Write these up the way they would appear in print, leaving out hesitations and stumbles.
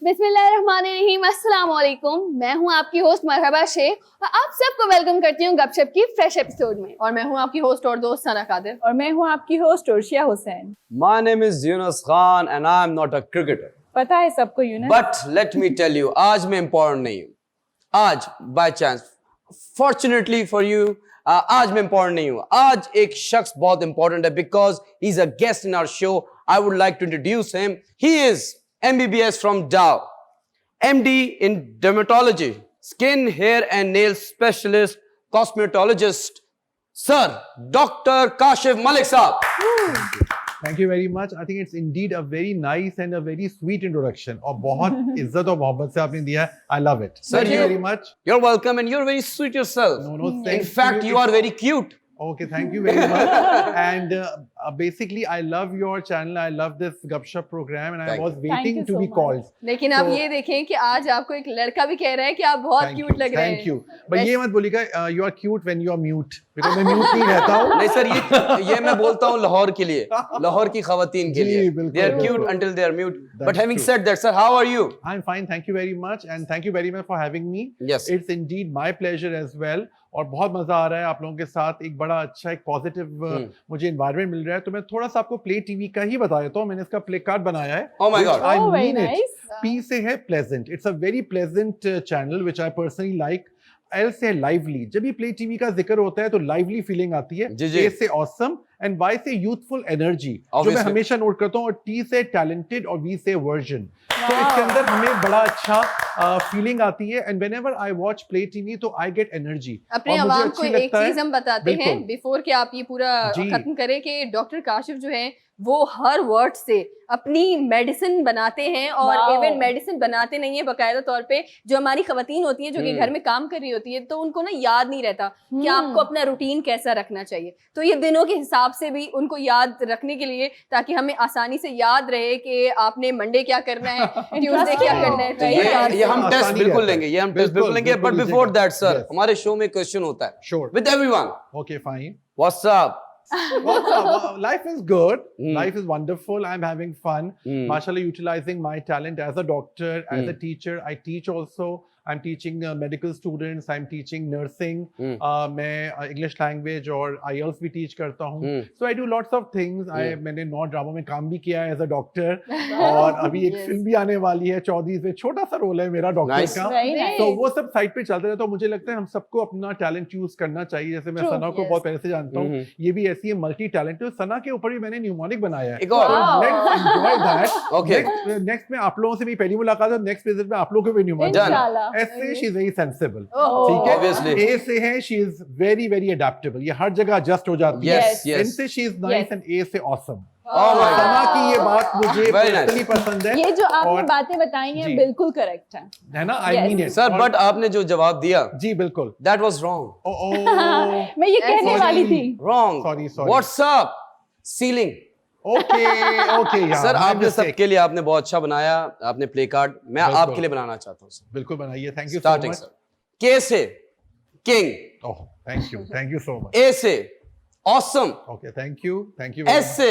बिस्मिल्लाहिर्रहमानिर्रहीम, अस्सलाम वालेकुम। मैं हूं आपकी होस्ट मरहबा शेख और आप सबको वेलकम करती हूं गपशप की फ्रेश एपिसोड में। और मैं हूं आपकी होस्ट और दोस्त सना कादिर। और मैं हूं आपकी host Urshia Hussain. My name is Yunus Khan and I'm not a cricketer. पता है सबको Yunus. But let me tell you, आज मैं important नहीं हूँ। आज by chance, fortunately for you, आज मैं important नहीं हूँ। आज एक शख्स बहुत important है because he's a guest in our show. I would like to introduce him. He is MBBS from Dow, MD in dermatology, skin, hair and nail specialist, cosmetologist, Sir Dr. Kashif Malik Saab. Thank you very much. I think it's indeed a very nice and a very sweet introduction. और बहुत इज्जत और मोहब्बत से आपने दिया है. I love it. Sir, Thank you very much. You're welcome and you're very sweet yourself. No, In thank fact, you are very cute. Okay, thank you very much. And basically, I love your channel. I love this Gupshup program, and I Thank was you. Thank waiting you to so be much. called. लेकिन आप ये देखें कि आज आपको एक लड़का भी कह रहा है कि आप बहुत क्यूट लग रहे हैं। Thank you. But ये मत बोलिएगा you are cute when you are mute, because मैं mute नहीं रहता हूँ. नहीं सर, ये मैं बोलता हूँ लाहौर के लिए, लाहौर की खवातीन के जी, लिए. बिल्कुल, They are cute बिल्कुल. until they are mute. But That's having true. said that, sir, how are you? I'm fine. Thank you very much, and thank you very much for having me. Yes. It's indeed my pleasure as well. और बहुत मजा आ रहा है आप लोगों के साथ. एक बड़ा अच्छा एक पॉजिटिव मुझे एनवायरनमेंट मिल रहा है. तो मैं थोड़ा सा आपको प्ले टीवी का ही बता देता हूँ. मैंने इसका प्ले कार्ड बनाया है. Oh my God. I Oh, very mean it. nice. P से है pleasant. It's a very pleasant channel which I personally like. L से है lively. जब भी प्ले टीवी का जिक्र होता है तो lively फीलिंग आती है. जी, जी. A से awesome and Y से youthful energy. जो मैं Obviously. हमेशा नोट करता हूँ. और T से talented और V से version. तो इसके अंदर हमें बड़ा अच्छा फीलिंग आती है. And whenever I watch play TV तो आई गेट एनर्जी. अपने आवाम को एक चीज हम बताते हैं बिफोर कि आप ये पूरा खत्म करें कि डॉक्टर काशिफ जो है वो हर वर्ड से अपनी मेडिसिन बनाते हैं और इवन मेडिसिन बनाते नहीं है, बकायदा तौर पे जो हमारी खवातीन होती हैं जो कि घर में काम कर रही होती है तो उनको ना याद नहीं रहता कि आपको अपना रूटीन कैसा रखना चाहिए. तो ये दिनों के हिसाब से भी उनको याद रखने के लिए, ताकि हमें आसानी से याद रहे कि आपने मंडे क्या करना है, ट्यूसडे क्या करना है. तो ये हम टेस्ट बिल्कुल लेंगे, ये हम टेस्ट बिल्कुल लेंगे. बट बिफोर दैट सर, हमारे शो में क्वेश्चन होता है. Sure. With everyone. Okay, fine. What's up? What's up? Life is good. Life is wonderful. I'm having fun. Mashallah, utilizing my talent as a doctor, as a teacher. I teach also. I'm teaching medical students. I'm teaching nursing. मैं English language और IELTS भी teach करता हूँ. So I do lots of things. मैंने 9 ड्रामों में काम भी किया है as a doctor. और अभी एक फिल्म भी आने वाली है 14 में. छोटा सा रोल है मेरा डॉक्टर का. तो वो सब साइड पे चलते रहता है. तो मुझे लगता है हम सबको अपना टैलेंट यूज करना चाहिए. जैसे मैं सना को बहुत पहले से जानता हूँ. ये भी ऐसी है मल्टी टैलेंट. सना के ऊपर भी मैंने न्यूमोनिक बनाया है. एक और. Let's enjoy that. Okay. Next में आप लोगों से भी पहली मुलाकात है. नेक्स्ट विजिट में आप लोगों को भी न्यूमोनिक. इंशाल्लाह. S से she is very sensible. Oh. ठीक है. Obviously. A से है she is very very adaptable. ये हर जगह adjust हो जाती है. Yes, yes. N से she is nice Yes. and A से awesome. Oh my God. सना की ये बात मुझे Very nice. personally पसंद है. ये जो आपने और- बातें बताई हैं जी. बिल्कुल करेक्ट है. है ना? I Yes. mean it. Sir, और- बट आपने जो जवाब दिया, जी बिल्कुल. that was wrong. मैं ये कहने Sorry. वाली थी. Wrong. Sorry. What's up? Ceiling. Okay. Yeah. Sir, my आपने mistake. सबके लिए आपने बहुत अच्छा बनाया. आपने प्ले कार्ड. मैं बिल्कुल. आपके लिए बनाना चाहता हूँ सर. बिल्कुल बनाइए. Thank you so Starting much. Sir. K से King. Oh, thank you. Thank you so much. A से Awesome. Okay. Thank you. Thank you. very S much. से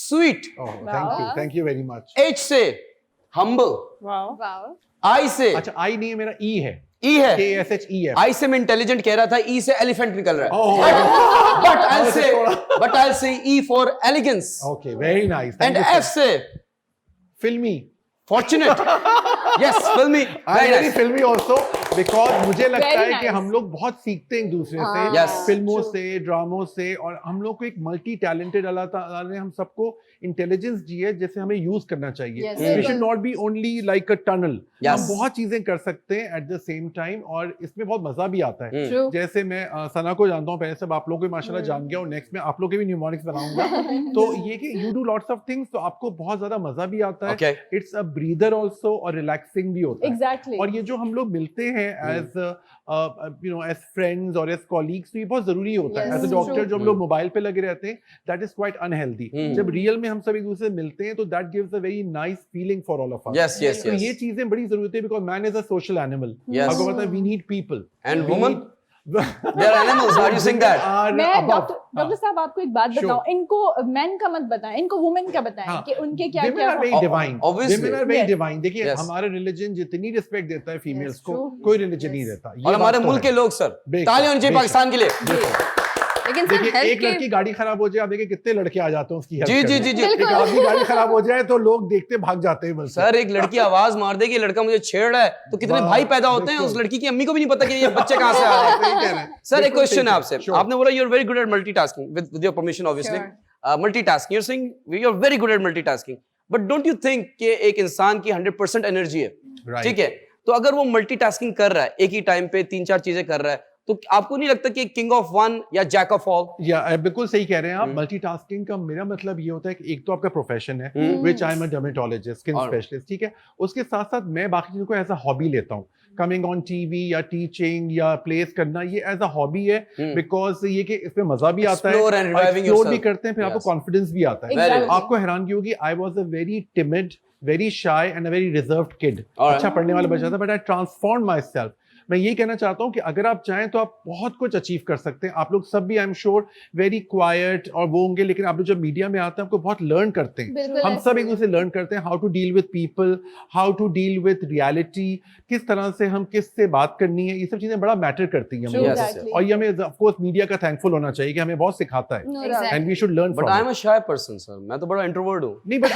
Sweet. Oh, thank you. Thank you very much. H से Humble. Wow. Wow. I से अच्छा I नहीं है मेरा E है. E है. KSHEF. I से मैं इंटेलिजेंट कह रहा था. E से एलिफेंट निकल रहा है. Oh. But I'll say E for elegance. Okay. Very nice. And Thank you, F sir. से Filmy. Fortunate. Yes, filmy. I Very very nice. filmy also because मुझे लगता Very है कि nice. हम लोग बहुत सीखते हैं एक दूसरे से. Yes. फिल्मों से, ड्रामों से. और हम लोग को एक मल्टी टैलेंटेड अल्लाह ताला ने हम सबको इंटेलिजेंस दी है जैसे हमें यूज करना चाहिए. Yes. We should not be only like a tunnel. Yes. हम बहुत चीजें कर सकते हैं at the same time और इसमें बहुत मजा भी आता है. True. जैसे मैं सना को जानता हूँ पहले सब आप लोगों को भी माशाल्लाह जान गया और नेक्स्ट में आप लोग के भी न्यूमोनिक्स बनाऊंगा. तो ये कि you do lots of things तो आपको बहुत ज्यादा मजा भी आता है. Okay. It's a breather also और रिलैक्सिंग भी होता है. Exactly. और ये जो हम लोग मिलते हैं एज एज फ्रेंड्स और एज कॉलीग्स तो ये बहुत जरूरी होता है. Yes, as a doctor true. जो हम लोग मोबाइल पे लगे रहते हैं दैट इज क्वाइट अनहेल्दी. जब रियल में हम सब एक दूसरे से मिलते हैं तो that gives a very nice feeling for all of us. Yes, yes, तो ये yes. चीजें बड़ी जरूरत है because man is a social animal. Yes. आपको पता है we need people. And woman? They are animals. Why are you saying that? मैं above. डॉक्टर साहब आपको एक बात Sure. बताऊं, इनको मेन का मत बताएं, इनको वुमेन का बताएं हाँ. कि उनके क्या Women क्या are very divine. Obviously. Women are very Yes. divine. देखिए Yes. हमारा रिलीजन जितनी रिस्पेक्ट देता है फीमेल्स को, true. कोई रिलीजन नहीं देता। ये और हमारे बात तो मुल्क है। के लोग सर बेशक, तालियां होनी चाहिए बेशक। पाकिस्तान के लिए। लेकिन सर देखिए हेल्थ एक लड़की गाड़ी खराब हो जाए, आप देखिए कितने लड़के आ जाते हैं उसकी हेल्प जी जी करने। जी जी एक आदमी गाड़ी खराब हो जाए तो लोग देखते भाग जाते हैं बस। सर एक लड़की आवाज मार दे कि लड़का मुझे छेड़ रहा है तो कितने वाह, भाई पैदा होते हैं, बिल्कुल। उस लड़की की अम्मी को भी नहीं पता कि ये बच्चे कहाँ से आ रहे हैं। सही कह रहे हैं। सर एक बिल्कुल क्वेश्चन सही है कह आपसे, रहे हैं। आपने बोला you are very good at multitasking with your permission obviously, multitasking, you are saying you are very good at multitasking, but don't you think कि एक इंसान की 100% एनर्जी है, Right. ठीक है, तो अगर वो मल्टीटास्किंग कर रहा है, एक ही टाइम पे 3-4 चीजें कर रहा है, तो आपको नहीं लगता कि किंग ऑफ वन या जैक ऑफ ऑल? या बिल्कुल सही कह रहे हैं आप। मल्टीटास्किंग का मेरा मतलब ये होता है कि एक तो आपका प्रोफेशन है, which I am a dermatologist, skin और- स्पेशलिस्ट, ठीक है, उसके साथ साथ मैं बाकी चीजों को एज अ हॉबी लेता हूँ। कमिंग ऑन टीवी या टीचिंग या प्लेस करना, ये एज अ हॉबी है, बिकॉज ये कि इसमें मजा भी आता है, Explore and reviving एक्सप्लोर भी yourself. करते हैं, फिर आपको Yes. कॉन्फिडेंस भी आता है। Exactly. आपको हैरानगी होगी, I was a very timid, very shy and a very reserved kid. Alright. अच्छा पढ़ने वाला बच्चा था, but I transform my self. मैं ये कहना चाहता हूँ कि अगर आप चाहें तो आप बहुत कुछ अचीव कर सकते हैं। आप लोग सब भी I am sure very quite और वो होंगे, लेकिन आप लोग जब मीडिया में आते हैं आपको बहुत लर्न करते हैं। बिल्कुल हम ऐसे सब ही एक है। दूसरे लर्न करते हैं, how to deal with people, how to deal with reality, किस तरह से हम किससे बात करनी है, ये सब चीजें बड़ा मैटर करती हैं True. हमें। Yes. Exactly. और ये हमें ऑफ कोर्स मीडिया का थैंकफुल होना चाहिए कि हमें बहुत सिखाता है, No Exactly. doubt. And we should learn but from I am a shy person sir, मैं तो बड़ा इंट्रोवर्ट हूँ। नहीं, but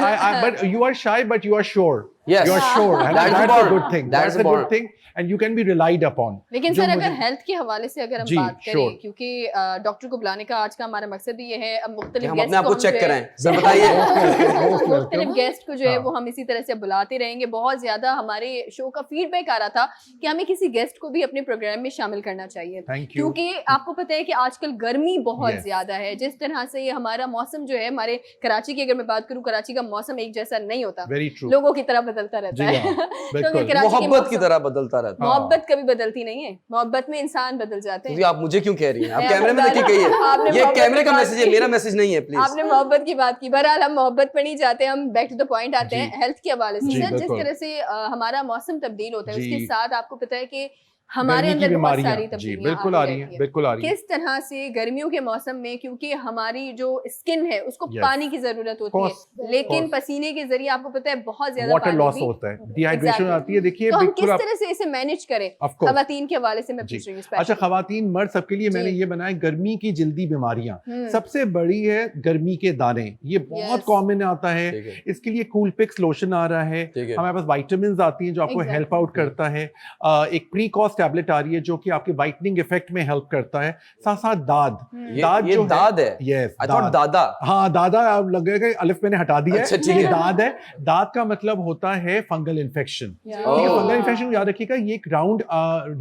you are shy, but you are sure. Yes. You are sure. And That's that's a important. good thing. That's That's a good important. thing. And you can be relied upon. लेकिन जो sir अगर मुझे- health के हवाले से अगर हम जी, बात करें, sure. क्योंकि डॉक्टर को बुलाने का आज का हमारा मकसद भी ये है, अब कि मुख्तलिफ हम गेस्ट अपने आप को हम चेक जो है- करें, सर बताइए। Most मुख्तलिफ welcome. गेस्ट को जो है हाँ. वो हम इसी तरह से बुलाते रहेंगे। बहुत ज्यादा हमारे शो का फीडबैक आ रहा था कि हमें किसी गेस्ट को भी अपने प्रोग्राम में शामिल करना चाहिए, Thank you. क्योंकि आपको पता है कि आजकल गर्मी बहुत Yes. ज्यादा है। जिस तरह से ये हमारा मौसम जो है, हमारे कराची की अगर मैं बात करूं, कराची का मौसम एक जैसा नहीं होता, Very true. लोगों की तरह बदलता रहता जी है। हाँ, तो बिल्कुल। फिर कराची की मोहब्बत की मौसम- तरह बदलता रहता है। मोहब्बत कभी बदलती नहीं है, मोहब्बत में इंसान बदल जाते क्योंकि हैं। आप मुझे क्यों कह रही हैं? आप मैं कैमरे में आपको देखिए कहिए, आपने ये मोहब्बत कैमरे की का बात मैसेज है, की। मेरा मैसेज नहीं है प्लीज। आपने मोहब्बत की बात की, बहरहाल हम मोहब्बत पर नहीं जाते, हम बैक टू द पॉइंट आते जी। हैं हेल्थ के हवाले से। जी, सर जिस बिल्कुल। तरह से हमारा मौसम तब्दील होता है, जी। उसके साथ आपको पता है कि हमारे गर्मी की अंदर बहुत बीमारियां, सारी जी तब्दीलियां बिल्कुल आ आती रही रहती हैं, बिल्कुल आ रही हैं। किस तरह से गर्मियों के मौसम में, क्योंकि हमारी जो स्किन है उसको Yes. पानी की जरूरत होती Course, है, लेकिन course. पसीने के जरिए आपको पता है बहुत ज्यादा वाटर पानी लॉस भी- होता है, डिहाइड्रेशन Exactly. आती है। देखिए तो हम बिल्कुल किस आप- तरह से इसे मैनेज करें? Of course. खवातीन के हवाले से मैं जी। पूछ रही हूँ अच्छा, specially। खवातीन मर्द सबके लिए मैंने जी। ये बनाया गर्मी की जल्दी बीमारियां। हम्म। सबसे बड़ी है गर्मी के दाने, ये बहुत Yes. कॉमन आता है। ठीक है। इसके लिए कूल पिक्स लोशन आ रहा है, ठीक है। हमारे पास वाइटामिन आती हैं जो आपको Exactly. हेल्प आउट करता है। एक प्री कॉस्ट टैबलेट आ रही है जो कि आपके वाइटनिंग इफेक्ट में हेल्प करता है। साथ साथ दाद, दाद ये जो दाद है। यस, आई थॉट दादा। हाँ दादा, आप लगेगा अलिफ मैंने हटा दिया अच्छा, है, ठीक ये है। दाद है। दाद का मतलब होता है फंगल इन्फेक्शन। Yeah. ठीक है, Oh. फंगल इन्फेक्शन याद रखिएगा, ये एक राउंड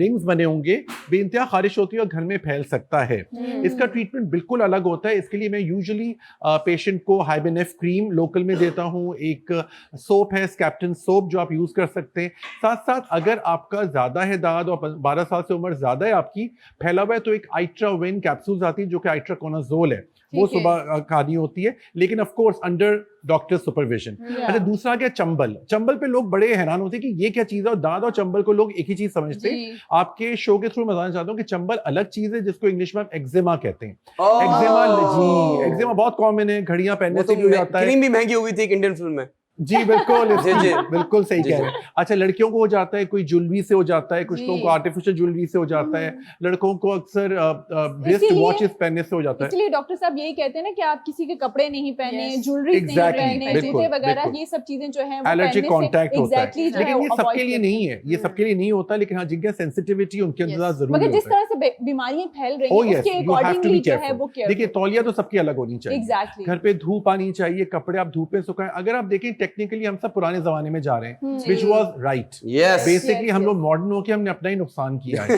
रिंग्स बने होंगे, बेइंतहा खारिश होती है और घर में फैल सकता है। इसका ट्रीटमेंट बिल्कुल अलग होता है। इसके लिए मैं यूजुअली पेशेंट को हाइबेनेफ क्रीम लोकल में देता हूँ। एक सोप है कैप्टन सोप जो आप यूज कर सकते हैं। साथ साथ अगर आपका ज्यादा है दाद और 12 साल से उम्र ज्यादा है आपकी, फैला हुआ है, तो एक आइट्राविन कैप्सूल्स आती है जो कि आइट्राकोनाजोल है, वो ठीक है। सुबह खानी होती है, लेकिन of course under doctor supervision. अच्छा, दूसरा आ गया चंबल। चंबल पे लोग बड़े हैरान होते हैं कि ये क्या चीज है, और दाद और चंबल को लोग एक ही चीज समझते हैं। जी। आपके शो के थ्रू मैं बताना चाहता हूँ कि चंबल अलग चीज है जिसको इंग्लिश में हम एक्जिमा कहते हैं। Oh. एक्जिमा, जी एक्जिमा बहुत कॉमन है, घड़ियां पहनने वो से तो भी हो जाता है। क्रीम भी महंगी हो गई थी एक इंडियन फिल्म में। जी बिल्कुल, जी, जी। बिल्कुल सही जी, कह जी। रहे हैं। अच्छा, लड़कियों को हो जाता है, कोई ज्वेलरी से हो जाता है, कुछ जी। लोगों को आर्टिफिशियल ज्वेलरी से हो जाता है, लड़कों को अक्सर ब्रेस्ट इसीलिए- वॉचेस पहनने से हो जाता है। इसलिए डॉक्टर साहब यही कहते हैं ना कि आप किसी के कपड़े नहीं पहने, Yes. ज्वेलरी नहीं Exactly, पहने, बिल्कुल, जूते वगैरह, बिल्कुल। ये सब चीजें जो है एलर्जी कॉन्टैक्ट होता है, एग्जैक्टली लेकिन ये सबके लिए नहीं है, ये सबके लिए नहीं होता, लेकिन हाँ जिनके सेंसिटिविटी उनके Yes. अंदर जरूरी मगर जिस होता है। तरह से बीमारियां फैल रही Oh हैं yes, उसके you have to accordingly be जो है वो careful. देखिए तौलिया तो सबकी अलग होनी चाहिए। एग्जैक्टली घर पे धूप आनी चाहिए, कपड़े आप धूप में सुखाएं। अगर आप देखें टेक्निकली हम सब पुराने जमाने में जा रहे हैं, जी। which was right. Yes. Basically Yes, हम yes. लोग मॉडर्न होके हमने अपना ही नुकसान किया है।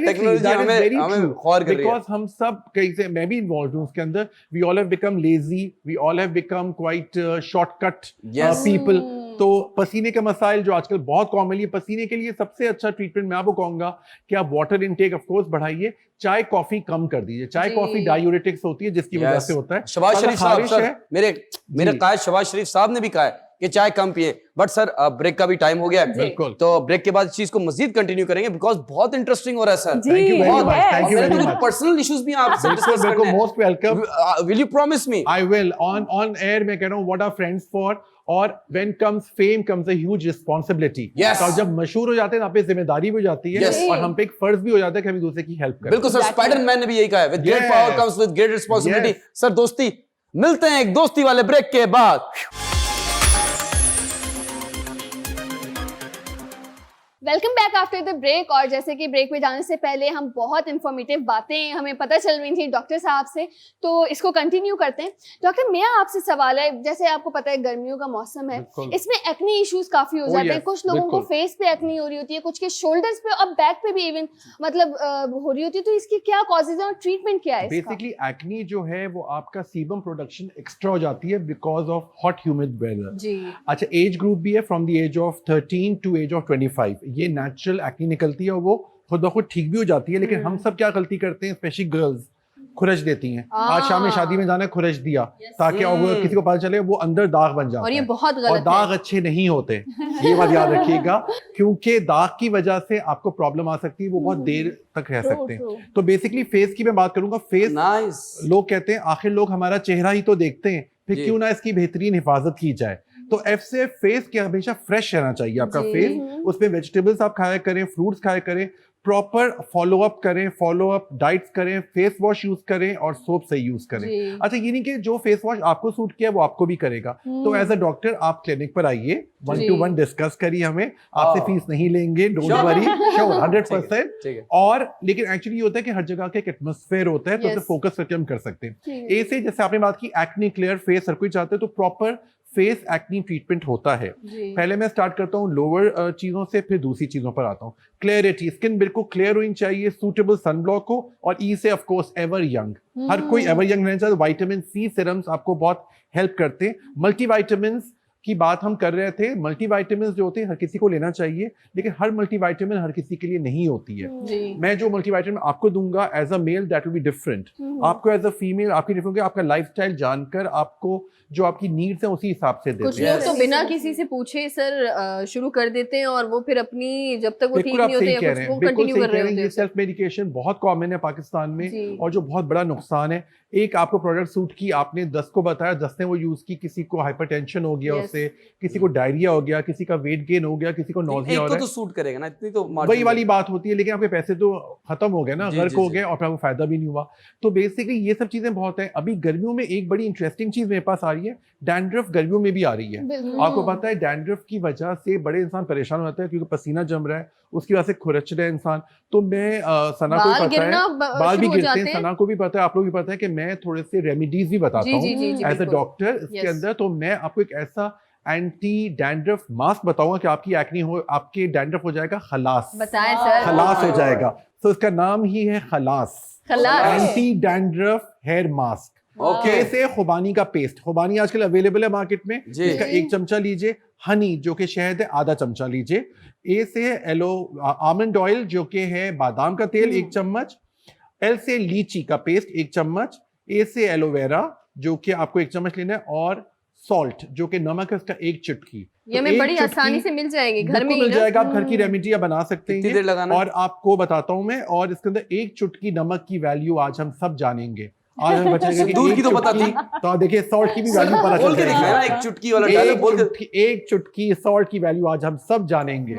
टेक्नोलॉजी हमें ख्वार कर रही है। बिकॉज हम सब कहीं से, मैं भी इन्वॉल्व हूँ उसके अंदर, we all have become lazy, we all have become quite shortcut Yes. People. तो पसीने के मसाइल जो आजकल बहुत कॉमन है, पसीने के लिए सबसे अच्छा ट्रीटमेंट मैं आपको कहूंगा कि आप वाटर इनटेक ऑफ कोर्स बढ़ाइए, चाय कॉफी कम कर दीजिए। चाय जी। कॉफी डायूरेटिक्स होती है जिसकी वजह Yes. से होता है। शबाज अगर शरीफ साहब, खारिश सर है, मेरे कायद शबाज शरीफ साहब ने भी कहा है कि चाय कम पिए, बट सर ब्रेक का भी टाइम हो गया है, बिल्कुल। तो ब्रेक के बाद इस चीज को मजीद कंटिन्यू करेंगे बिकॉज बहुत इंटरेस्टिंग हो रहा है सर। Thank you very बहुत, much. Thank you very कुछ much. पर्सनल इश्यूज भी आपसे बिल्कुल डिस्कस बिल्कुल, करने हैं। Most welcome. Will you promise me? I will on air मैं कह रहा हूँ what are friends for, और when comes fame comes a huge responsibility. Yes. तो जब मशहूर हो जाते हैं, आप पे जिम्मेदारी भी हो जाती है, Yes. और हम पे एक फर्ज भी हो जाता है कि हम एक दूसरे की हेल्प करें। बिल्कुल सर, स्पाइडरमैन ने भी यही कहा है, with great Yes. power comes with great responsibility। Yes. Sir दोस्ती, मिलते हैं एक दोस्ती वाले ब्रेक के बाद। Welcome back after the break. और जैसे कि ब्रेक में जाने से पहले हम बहुत इंफॉर्मेटिव बातें हमें पता चल रही थी डॉक्टर साहब से, तो इसको कंटिन्यू करते हैं। डॉक्टर, मेरा आपसे सवाल है, जैसे आपको पता है गर्मियों का मौसम है, बिल्कुल। इसमें एक्ने इश्यूज काफी हो Oh, जाते हैं। yes, कुछ लोगों को बिल्कुल। फेस पे एक्ने हो रही होती है, कुछ के शोल्डर्स पे और बैक पे भी इवन मतलब हो रही होती है। तो इसकी क्या कॉजेज है और ट्रीटमेंट क्या है इसका? बेसिकली एक्नी जो है वो आपका सीबम प्रोडक्शन एक्स्ट्रा हो जाती है because of hot humid weather. जी। अच्छा, एज ग्रुप भी है from the age of 13 to age of 25। ये नेचुरल एक्नी निकलती है और वो खुद ब खुद ठीक भी हो जाती है, लेकिन हम सब क्या गलती करते हैं, स्पेशली गर्ल्स, खुरच देती हैं। आज शाम में शादी में जाना है, खुरच दिया, ताकि वो किसी को पता चले, वो अंदर दाग बन जाता है। और ये बहुत और गलत दाग है। अच्छे नहीं होते, ये बात याद रखिएगा, क्योंकि दाग की वजह से आपको प्रॉब्लम आ सकती है, वो बहुत देर तक रह सकते हैं। तो बेसिकली फेस की मैं बात करूंगा। Face, nice. लोग कहते हैं आखिर लोग हमारा चेहरा ही तो देखते हैं, फिर जी। क्यों ना इसकी बेहतरीन हिफाजत की जाए। तो एफ से फेस के हमेशा फ्रेश रहना चाहिए आपका जी। फेस। उसमें वेजिटेबल्स आप खाया करें, फ्रूट्स खाया करें, प्रॉपर फॉलो अप करें, फॉलो अप डाइट्स करें, फेस वॉश यूज करें और सोप से यूज करें। जी। अच्छा, ये नहीं कि जो फेस वॉश आपको सूट किया वो आपको भी करेगा। तो एज अ डॉक्टर आप क्लिनिक पर आइए, 1-to-1 डिस्कस करिए, हमें आपसे फीस नहीं लेंगे, डोंट Sure. वरी, श्योर ठीक 100%। है। और लेकिन एक्चुअली ये होता है कि हर जगह का एक एटमॉस्फेयर होता है, तो उसे Yes. फोकस करके हम कर सकते हैं। ठीक है। ए से जैसे आपने बात की एक्नी क्लियर फेस हर कोई चाहते हैं, तो प्रॉपर फेस एक्नी ट्रीटमेंट होता है। जी। पहले मैं स्टार्ट करता हूँ लोअर चीजों से, फिर दूसरी चीजों पर आता हूँ। क्लियरिटी, स्किन बिल्कुल क्लियर होनी चाहिए, सूटेबल सनब्लॉक हो, और ई से ऑफ कोर्स एवर यंग। हर कोई एवर यंग रहना चाहिए। विटामिन सी सीरम्स आपको बहुत हेल्प करते हैं। मल्टीविटामिन्स की बात हम कर रहे थे, मल्टीविटामिन्स जो होते हैं हर किसी को लेना चाहिए, लेकिन हर मल्टीविटामिन हर किसी के लिए नहीं होती है। जी। मैं जो मल्टीविटामिन आपको दूंगा as a male that will be different, आपको एज अ फीमेल आपकी डिफरेंट होगी। आपका लाइफस्टाइल जानकर आपको जो आपकी नीड्स है उसी हिसाब से कुछ देते हैं। लोग तो बिना किसी से पूछे सर शुरू कर देते हैं, और वो फिर अपनी जब तक वो ठीक बिल्कुल आप नहीं होते सही या कह कुछ रहे वो हैं, बिल्कुल कंटिन्यू सही कर कह रहे रहे हैं। होते ये हैं। सेल्फ मेडिकेशन बहुत कॉमन है पाकिस्तान में, जी। और जो बहुत बड़ा नुकसान है। एक आपको प्रोडक्ट सूट की, आपने 10 को बताया, 10 ने वो यूज की, किसी को हाइपरटेंशन हो गया Yes. उससे, किसी को डायरिया हो गया, किसी का वेट गेन हो गया, किसी को एक नॉजिया हो को रहा तो है। सूट करेगा ना, इतनी तो वही margin वाली है। बात होती है, लेकिन आपके पैसे तो खत्म हो गए ना, जी, गर्क जी, हो जी। गए, और फिर आपको फायदा भी नहीं हुआ। तो बेसिकली ये सब चीजें बहुत है। अभी गर्मियों में एक बड़ी इंटरेस्टिंग चीज मेरे पास आ रही है, डैंड्रफ गर्मियों में भी आ रही है। बिल्कुल। आपको पता है डैंड्रफ की वजह से बड़े इंसान परेशान हो जाते हैं, क्योंकि पसीना जम रहा है, उसकी वजह से खुरच रहे हैं इंसान। तो मैं सना को भी बाल पता है, गिरना बाल भी शुरू हो गिरते जाते हैं, हैं। सना को भी पता है, आप लोग भी पता है कि मैं थोड़े से रेमेडीज भी बताता जी, हूँ जी, जी, जी, एज अ बिल्कुल। डॉक्टर इसके Yes. अंदर। तो मैं आपको एक ऐसा एंटी डैंड्रफ मास्क बताऊंगा कि आपकी एक्नी हो, आपके डैंड्रफ हो जाएगा खलास, बताएं सर। खलास हो जाएगा। तो इसका नाम ही है खलास, खलास। Anti dandruff hair mask. Okay. के से खुबानी का पेस्ट, खुबानी आजकल अवेलेबल है मार्केट में, जी। इसका 1 चमचा लीजिए। हनी जो कि शहद है, आधा चमचा लीजिए। ए से एलो आमंड ऑयल जो कि है बादाम का तेल, 1 चम्मच। एल से लीची का पेस्ट, 1 चम्मच। ए से एलोवेरा जो कि आपको 1 चम्मच लेना है, और सॉल्ट जो कि नमक है, उसका 1 चुटकी। ये तो हमें एक बड़ी चुटकी आसानी से मिल जाएगी घर में बिल्कुल ही मिल ना? जाएगा। आप घर की रेमेडी आप बना सकते कितनी हैं। देर लगाना है? और आपको बताता हूं मैं, और इसके अंदर 1 चुटकी नमक की वैल्यू आज हम सब जानेंगे। आज हम बचेंगे कि दूध एक की तो पता चुटकी, तो आप देखिए सॉल्ट की भी वैल्यू पता बोल चल के दिखाया ना, जाएगी। एक चुटकी वाला डायलॉग बोल के। एक चुटकी सॉल्ट की वैल्यू आज हम सब जानेंगे।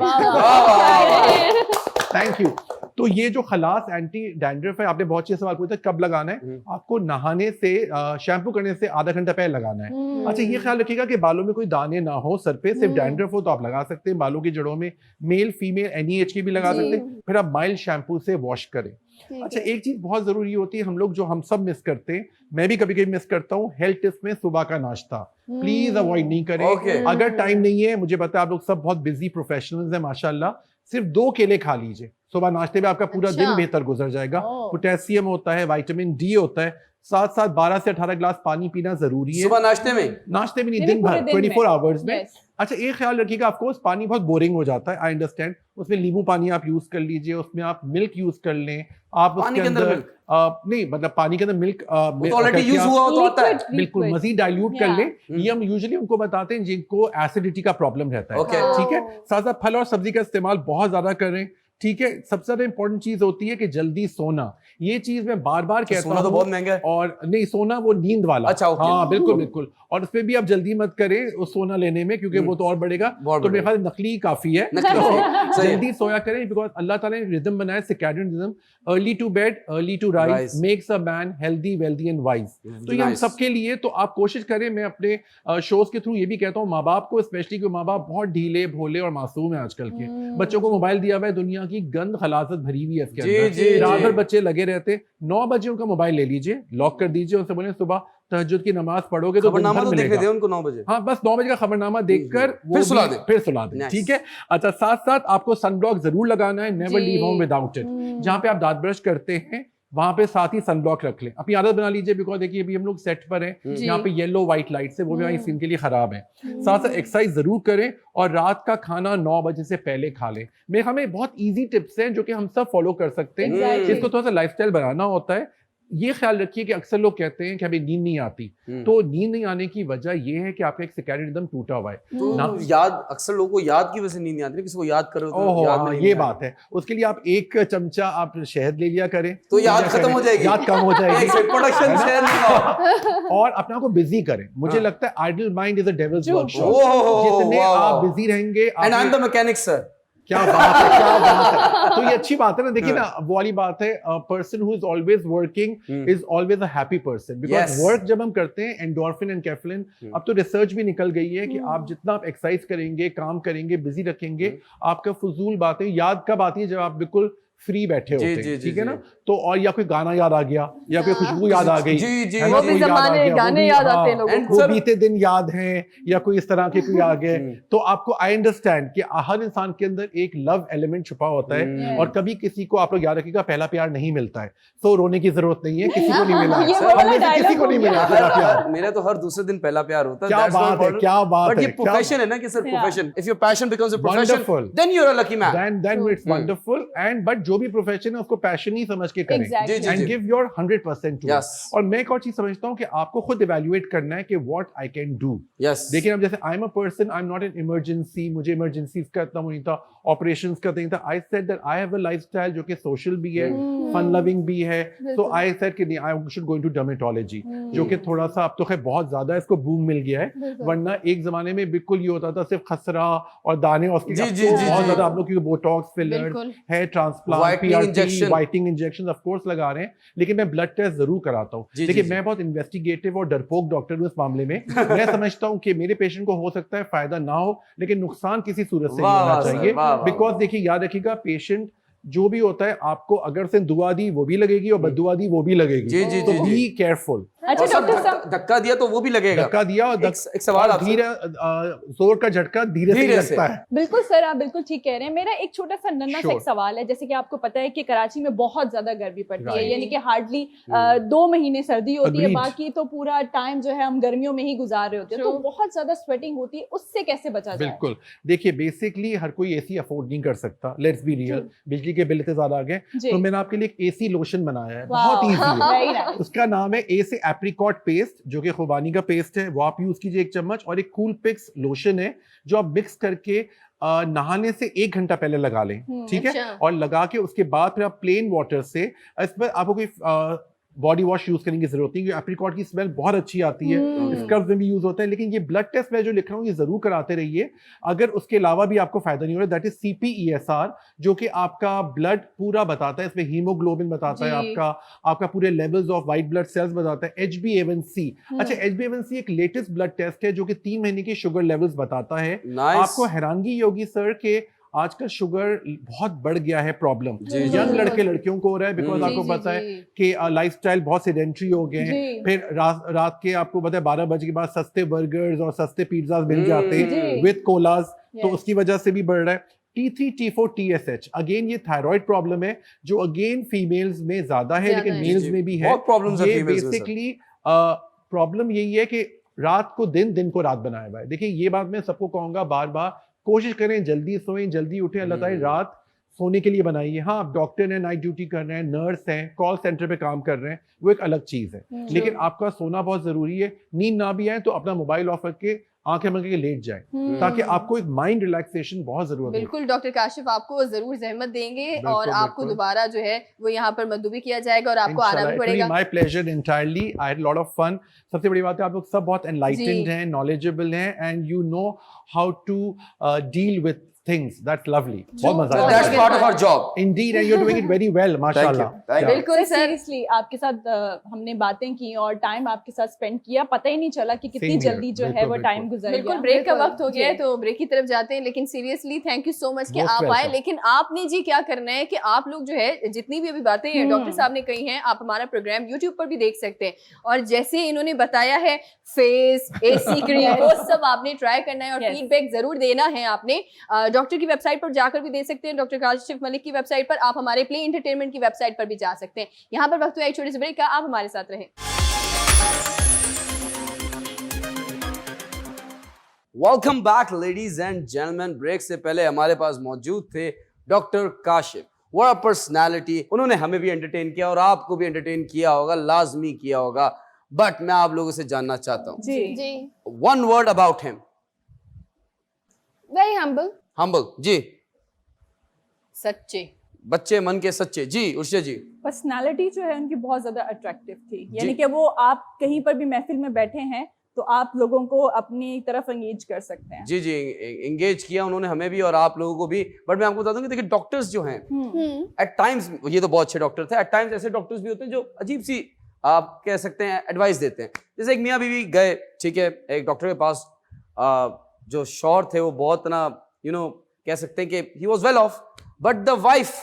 Thank you. तो ये जो खलास एंटी डैंड्रफ है, आपने बहुत अच्छे सवाल पूछा कब लगाना है। आपको नहाने से शैम्पू करने से आधा घंटा पहले लगाना है। अच्छा, ये ख्याल रखिएगा कि बालों में कोई दाने ना हो, सर पे सिर्फ डैंड्रफ हो तो आप लगा सकते हैं। बालों की जड़ों में मेल फीमेल एनईएच की भी लगा सकते हैं। फिर आप माइल्ड शैम्पू से वॉश करें। अच्छा, एक चीज बहुत जरूरी होती है, हम लोग जो हम सब मिस करते हैं, मैं भी कभी कभी मिस करता हूँ, हेल्थ टिप्स में सुबह का नाश्ता प्लीज अवॉइड नहीं करें। Okay. अगर टाइम नहीं है, मुझे पता है आप लोग सब बहुत बिजी प्रोफेशनल्स हैं माशाल्लाह, सिर्फ 2 केले खा लीजिए सुबह नाश्ते में, आपका पूरा दिन अच्छा। बेहतर गुजर जाएगा। ओह। पोटेशियम होता है, विटामिन डी होता है, साथ साथ 12 से 18 गिलास पानी पीना जरूरी है। सुबह नाश्ते में, नाश्ते में नहीं, नहीं, दिन पूरे भर दिन 24 में। आवर्स में। Yes. अच्छा, एक ख्याल रखिएगा, ऑफ कोर्स पानी बहुत बोरिंग हो जाता है, आई अंडरस्टैंड, उसमें नींबू पानी आप यूज कर लीजिए, उसमें आप मिल्क यूज कर लें, आप पानी उसके के अंदर अंदर milk? नहीं मतलब पानी के अंदर मिल्क वो तो ऑलरेडी यूज हुआ हो तो आता है। Liquid, बिल्कुल liquid. मजीद डाइल्यूट कर Yeah. लें। ये हम यूजुअली उनको बताते हैं जिनको एसिडिटी का प्रॉब्लम रहता है। Okay. ठीक है, साथ साथ फल और सब्जी का इस्तेमाल बहुत ज्यादा करें। ठीक है, सबसे ज्यादा इंपॉर्टेंट चीज होती है कि जल्दी सोना। ये चीज मैं बार बार कहता सोना तो हूँ। बहुत महंगा है। और नहीं, सोना वो नींद वाला। अच्छा, okay. हाँ बिल्कुल बिल्कुल। और उसमें भी आप जल्दी मत करें उस सोना लेने में, क्योंकि वो तो और बढ़ेगा। बहुत तो मेरे बढ़ेगा। ख्याल नकली काफी है। नकली तो सही है। जल्दी सोया करें, बिकॉज अल्लाह ताला ने रिदम बनाया, circadian rhythm, early to bed early to rise Rise. Makes a man healthy wealthy and wise. तो ये हम Nice. सबके लिए, तो आप कोशिश करें। मैं अपने शोज के थ्रू ये भी कहता हूँ माँ बाप को, स्पेशली कि माँ बाप बहुत ढीले भोले और मासूम है आजकल के। बच्चों को मोबाइल दिया हुआ है, दुनिया की गंद खलासत भरी हुई है इसके जी, अंदर। जी, रात जी। भर बच्चे लगे रहते, 9 बजे उनका मोबाइल ले लीजिए, लॉक कर दीजिए, उनसे बोले सुबह तहज्जुद की नमाज पढ़ोगे तो दिन खबरनामा भर तो देखने मिलेगा। दे उनको 9 बजे। हाँ बस 9 बजे का खबरनामा देखकर वो फिर सुला भी- दें। फिर सुला दें। Nice. ठीक है। अच्छा, साथ साथ आपको सनब्लॉक जरूर लगाना है, नेवर जी। Leave home without it. जहाँ पे आप दांत ब्रश करते हैं वहां पे साथ ही सनब्लॉक रख लें, अपनी आदत बना लीजिए। बिकॉज देखिए अभी हम लोग सेट पर हैं, जी। यहाँ पे येलो व्हाइट लाइट से वो भी हमारी स्किन के लिए खराब है। साथ साथ एक्सरसाइज जरूर करें और रात का खाना 9 बजे से पहले खा लें। मेरे ख्याल में बहुत इजी टिप्स हैं जो कि हम सब फॉलो कर सकते हैं। Exactly. इसको थोड़ा सा लाइफस्टाइल बनाना होता है। ये ख्याल रखिए कि अक्सर लोग कहते हैं कि हमें नींद नहीं आती, तो नींद नहीं आने की वजह ये है कि आपका एक सर्कैडियन रिदम टूटा हुआ है। तो ना- याद, अक्सर लोगों को याद की वजह से नींद नहीं आती है, किसी को याद करो तो ओहो याद हाँ, नहीं ये आता। बात है। उसके लिए आप 1 चमचा आप शहद ले लिया करें, तो याद या खत्म करें, हो जाएगी। याद कम हो जाएगी। एक सेकंड, प्रोडक्शन है ना? शेयर नहीं हो। और अपने आप को बिजी करें। मुझे हाँ। लगता है idle mind is a devil's True. Workshop. Oh, जितने वाह, आप वाह। बिजी रहेंगे, and I am the mechanic sir. क्या बात है, क्या बात है। तो ये अच्छी बात है ना। देखिए ना, वो वाली बात है, person who is always working is always a happy person. Because Yes. Work जब हम करते हैं, एंडोर्फिन एंड कैफलिन, अब तो रिसर्च भी निकल गई है कि आप जितना आप एक्सरसाइज करेंगे, काम करेंगे, बिजी रखेंगे, आपका फजूल बातें याद कब आती है, जब आप बिल्कुल फ्री बैठे जी, होते जी, हैं। जी, ठीक है जी। ना। तो और या कोई गाना याद आ गया, या कोई खुशबू याद आ गई, जी, जी, है ना, वो भी कोई याद आ जमाने गया, वो गाने भी- याद हाँ, आते हैं लोगों And को। वो सर- बीते दिन याद हैं, या कोई इस तरह के कोई आ गए। तो आपको आई अंडरस्टैंड कि हर इंसान के अंदर एक लव एलिमेंट छुपा होता है, और कभी किसी को, आप लोग याद रखिएगा, पहला प्यार नहीं मिलता है। तो रोने की जरूरत नहीं है, किसी को नहीं मिला ये है। वो वाला हम में से किसी dialogue को नहीं हो मिला गया। पहला प्यार। मेरा तो हर दूसरे दिन पहला प्यार होता है। क्या बात है, क्या बात बट ये है, क्या- प्रोफेशन है ना कि sir, Yeah. Profession, if your passion becomes a Wonderful. Profession, then you are a lucky man. then it's wonderful, and but जो भी प्रोफेशन है उसको पैशन ही समझ के करें। Exactly. Ji, ji, and ji. give your 100% to it. Yes. और मैं एक और चीज समझता हूँ कि आपको खुद इवेल्युएट करना है कि what I can do. Yes. देखिए, अब जैसे आई am a person, I am not in emergency, मुझे इमरजेंसी का इतना वो नहीं था, ऑपरेशंस का नहीं था। I said that I have a lifestyle जो कि सोशल भी है, फन लविंग भी है। तो आई सेड कि नहीं, I should go into dermatology, जो कि थोड़ा सा, अब तो खैर बहुत ज्यादा इसको बूम मिल गया है, वरना एक जमाने में बिल्कुल ये होता था सिर्फ खसरा और दाने, और उसके जी, अब जी, तो जी, बहुत जी। ज्यादा आप लोग की बोटॉक्स, फिलर, बिल्कुल। Hair transplant, Whitening PRP, injection। Whitening injection of course लगा रहे हैं, लेकिन मैं ब्लड टेस्ट जरूर कराता हूँ। जी, देखिए, जी, मैं बहुत इन्वेस्टिगेटिव और डरपोक डॉक्टर हूँ इस मामले में। मैं समझता हूँ कि मेरे पेशेंट को हो सकता है फायदा ना हो, लेकिन नुकसान किसी सूरत से नहीं वाह, होना वाह, चाहिए। वाह, वाह, बिकॉज वाह। देखिए, याद रखिएगा, पेशेंट जो भी होता है, आपको अगर से दुआ दी वो भी लगेगी और बददुआ दी वो भी लगेगी। जी, जी, तो जी, बी जी। केयरफुल। अच्छा और सर, डॉक्टर साहब, धक्का दिया तो वो भी लगेगा। धक्का दिया और एक सवाल और आपसे। धीरे जोर का झटका धीरे से धीरे से। लगता है। बिल्कुल सर, आप बिल्कुल ठीक कह रहे हैं। मेरा एक छोटा सा नन्हा सा Sure. एक सवाल है। जैसे कि आपको पता है कि कराची में बहुत ज्यादा गर्मी पड़ती है, Right. यानी कि हार्डली 2 महीने सर्दी होती है, Agreed. बाकी तो पूरा टाइम जो है हम गर्मियों में ही गुजार रहे होते हैं। तो True. बहुत ज्यादा स्वेटिंग होती है, उससे कैसे बचा जाए? बिल्कुल। देखिए, बेसिकली हर कोई एसी अफोर्ड नहीं कर सकता, लेट्स बी रियल। बिजली के बिल इतने ज्यादा आ गए, जी। तो मैंने आपके लिए एक एसी लोशन बनाया है, Wow. बहुत ईजी है। Very nice. उसका नाम है ए से एप्रिकॉट पेस्ट, जो कि खुबानी का पेस्ट है, वो आप यूज कीजिए 1 चम्मच। और एक कूल पिक्स लोशन है जो आप मिक्स करके नहाने से 1 घंटा पहले लगा लें। ठीक है। अच्छा। और लगा के उसके बाद फिर आप प्लेन वाटर से, इस पर आपको कोई बॉडी वॉश यूज करने की जरूरत नहीं, क्योंकि एप्रिकॉट की स्मेल बहुत अच्छी आती है, स्क्रब में भी यूज होता है। लेकिन ये ब्लड टेस्ट मैं जो लिख रहा हूँ ये जरूर कराते रहिए। अगर उसके अलावा भी आपको फायदा नहीं हो रहा, दैट इज CPESR, जो कि आपका ब्लड पूरा बताता है। इसमें हीमोग्लोबिन बताता है, जी। आपका पूरे levels of white blood cells बताता है, HbA1c। अच्छा, HbA1c एक लेटेस्ट ब्लड टेस्ट है जो कि 3 महीने की शुगर लेवल्स बताता है। Nice. आपको हैरानगी ये होगी सर कि आजकल शुगर बहुत बढ़ गया है प्रॉब्लम। जी, यंग जी। लड़के लड़कियों को हो रहा है, बिकॉज जी, आपको जी, पता है जी। कि लाइफस्टाइल बहुत सेडेंटरी हो गए हैं। जी। फिर रात के आपको पता है 12 बजे के बाद सस्ते बर्गर्स और सस्ते पिज्जाज मिल जाते हैं जी। विद कोलाज, तो Yes. उसकी वजह से भी बढ़ रहा है। T3, T4, TSH, अगेन ये थायराइड प्रॉब्लम है जो अगेन फीमेल्स में ज्यादा है लेकिन है। मेल्स जी, में भी है। बहुत problems है ये females में, sir। बेसिकली प्रॉब्लम यही है कि रात को दिन, दिन को रात बनाया हुआ है। देखिए ये बात मैं सबको कहूंगा बार बार, कोशिश करें जल्दी सोएं, जल्दी उठें। अल्लाह ताला रात सोने के लिए बनाई है। हाँ, आप डॉक्टर हैं, नाइट ड्यूटी कर रहे हैं, नर्स हैं, कॉल सेंटर पे काम कर रहे हैं, वो एक अलग चीज है। लेकिन आपका सोना बहुत जरूरी है। नींद ना भी आए तो अपना मोबाइल ऑफ करके आंखें बंद करके लेट जाए, ताकि आपको एक माइंड रिलैक्सेशन बहुत जरूरत है। बिल्कुल डॉक्टर काशिफ आपको जरूर जहमत देंगे बिल्कुल, और आपको बिल्कुल। दोबारा जो है वो यहाँ पर मद्दू भी किया जाएगा और आपको आना भी पड़ेगा। My pleasure entirely, I had lot of fun. सबसे बड़ी बात है आप लोग सब बहुत एनलाइटेंड जी। हैं, नॉलेजेबल हैं, and you know how to deal with things. That's lovely. बहुत मजा बहुत आया। That's part of our job. Indeed, and you're doing it very well, mashallah. Thank you. बिल्कुल सर। सीरियसली आपके साथ हमने बातें की और टाइम आपके साथ स्पेंड किया, पता ही नहीं चला कि कितनी Same here. जल्दी जो है बिल्कुल, वो बिल्कुल। टाइम गुजर बिल्कुल गया। ब्रेक का बिल्कुल, वक्त हो गया है जी। तो ब्रेक की तरफ जाते हैं, लेकिन seriously thank you so much कि Most आप आए। welcome. लेकिन आपने जी क्या करना है कि आप लोग जो है जितनी भी अभी बातें डॉक्टर साहब ने कही हैं, आप हमारा प्रोग्राम यूट्यूब पर भी देख सकते हैं और जैसे इन्होंने बताया है फेस AC क्रीम वो सब आपने ट्राई करना है और Yes. फीडबैक जरूर देना है आपने। डॉक्टर की वेबसाइट पर जाकर भी दे सकते हैं, डॉक्टर काशिफ मलिक की वेबसाइट पर, आप हमारे प्ले एंटरटेनमेंट की वेबसाइट पर भी जा सकते हैं। यहाँ पर वक्त हुआ एक छोटे से ब्रेक का, आप हमारे साथ रहें। Welcome back ladies and gentleman. ब्रेक से पहले हमारे पास मौजूद थे doctor Kashif. What a personality. उन्होंने हमें भी एंटरटेन किया और आपको भी एंटरटेन किया होगा, लाजमी किया होगा। बट मैं आप लोगों से जानना चाहता हूँ जी जी, one word about him. Very humble. Humble जी, सच्चे बच्चे मन के सच्चे जी। उर्षा जी, पर्सनालिटी जो है उनकी बहुत ज्यादा अट्रैक्टिव थी, यानी कि वो आप कहीं पर भी महफिल में बैठे हैं तो आप लोगों को अपनी तरफ एंगेज कर सकते हैं। जी जी, एंगेज किया उन्होंने हमें भी और आप लोगों को भी। बट मैं आपको बता दूं कि देखिए डॉक्टर्स जो हैं एट टाइम्स, ये तो बहुत अच्छे डॉक्टर थे, एट टाइम्स ऐसे डॉक्टर्स भी होते हैं जो अजीब सी आप कह सकते हैं एडवाइस देते हैं। जैसे एक मियाँ बीवी गए, ठीक है, एक डॉक्टर के पास, जो शौहर थे वो बहुत ना कह सकते हैं कि he was well off, but the wife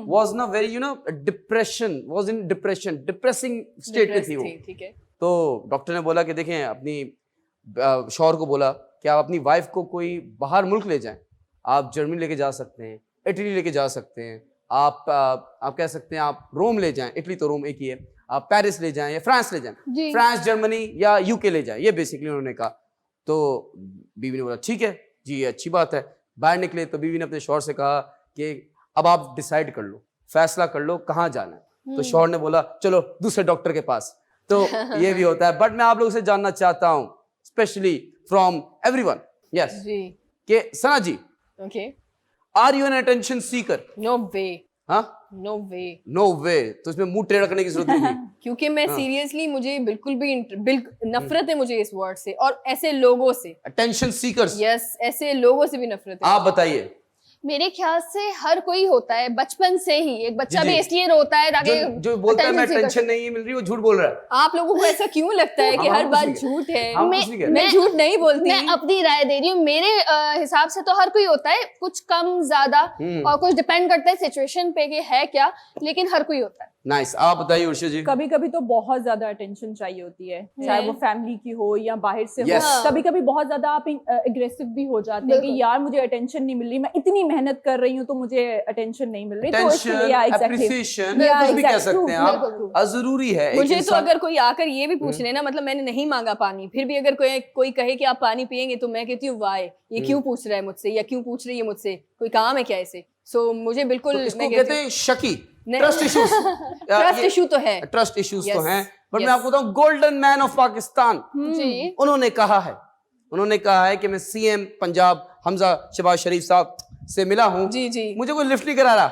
was ना very depression, was in depressing state में थी वो। ठीक है। तो डॉक्टर ने बोला कि देखें, अपनी शौहर को बोला कि आप अपनी वाइफ को कोई बाहर मुल्क ले जाएं। आप जर्मनी लेके जा सकते हैं, इटली लेके जा सकते हैं, आप कह सकते हैं आप रोम ले जाएं, इटली तो रोम एक ही है, आप पेरिस ले जाएं या फ्रांस ले जाएं, जी। फ्रांस, जर्मनी या यूके ले जाएं, ये बेसिकली उन्होंने कहा। तो बीवी ने बोला ठीक है जी, ये अच्छी बात है। बाहर निकले तो बीवी ने अपने शौहर से कहा कि अब आप डिसाइड कर लो, फैसला कर लो कहाँ जाना है। तो शौहर ने बोला चलो दूसरे डॉक्टर के पास। तो ये भी होता है। बट मैं आप लोगों से जानना चाहता हूँ, स्पेशली फ्रॉम एवरीवन, यस, जी कि Sana ji, okay, are you an attention seeker? No way, हाँ, नो वे। नो वे। तो इसमें मुंह टेढ़ा करने की जरूरत नहीं थी। क्योंकि मैं सीरियसली, मुझे बिल्कुल भी नफरत है मुझे इस वर्ड से और ऐसे लोगों से। अटेंशन सीकर्स, यस, ऐसे लोगों से भी नफरत है। आप बताइए। मेरे ख्याल से हर कोई होता है बचपन से ही। एक बच्चा जी, भी जी। इसलिए रोता है ताकि जो बोलता है मैं attention seeker- टेंशन नहीं मिल रही, वो झूठ बोल रहा है। आप लोगों को ऐसा क्यों लगता है कि हम हर कुछ बात नहीं कह- झूठ है? हम कुछ नहीं कह रहे। मैं झूठ नहीं बोलती। मैं अपनी राय दे रही हूँ। मेरे हिसाब से तो हर कोई होता है, कुछ कम ज्यादा, और कुछ डिपेंड करता है सिचुएशन पे कि है क्या, लेकिन हर कोई होता है। नाइस, आप बताइए उर्षा जी। कभी कभी तो बहुत ज्यादा अटेंशन चाहिए होती है, चाहे वो फैमिली की हो या बाहर से Yes. हो। कभी कभी बहुत ज्यादा आप एग्रेसिव भी हो जाते हैं कि बिल्कुल। यार मुझे अटेंशन नहीं मिल रही, मैं इतनी मेहनत कर रही हूँ तो मुझे अटेंशन नहीं मिल रही। तो टेंशन, इसलिए एप्रिसिएशन, Yeah, कुछ भी कह exactly. सकते हैं आप। बिल्कुल। जरूरी है एक मुझे तो इंसान- अगर कोई आकर ये भी पूछ ले ना, मतलब मैंने नहीं मांगा पानी, फिर भी अगर कोई कहे कि आप पानी पियेंगे, तो मैं कहती हूँ वाई, ये क्यों पूछ रहा है मुझसे, या क्यों पूछ रही है मुझसे, कोई काम है क्या इसे? सो मुझे बिल्कुल, तो इसको मैं कहते हैं शकी, नहीं। Trust issues. ट्रस्ट इशू तो है। ट्रस्ट इश्यूज तो Yes. हैं, बट मैं Yes. आपको बताऊं, गोल्डन मैन ऑफ पाकिस्तान, जी, उन्होंने कहा है कि मैं सीएम पंजाब हमजा शहबाज शरीफ साहब से मिला हूं, जी जी। मुझे कोई लिफ्ट नहीं करा रहा।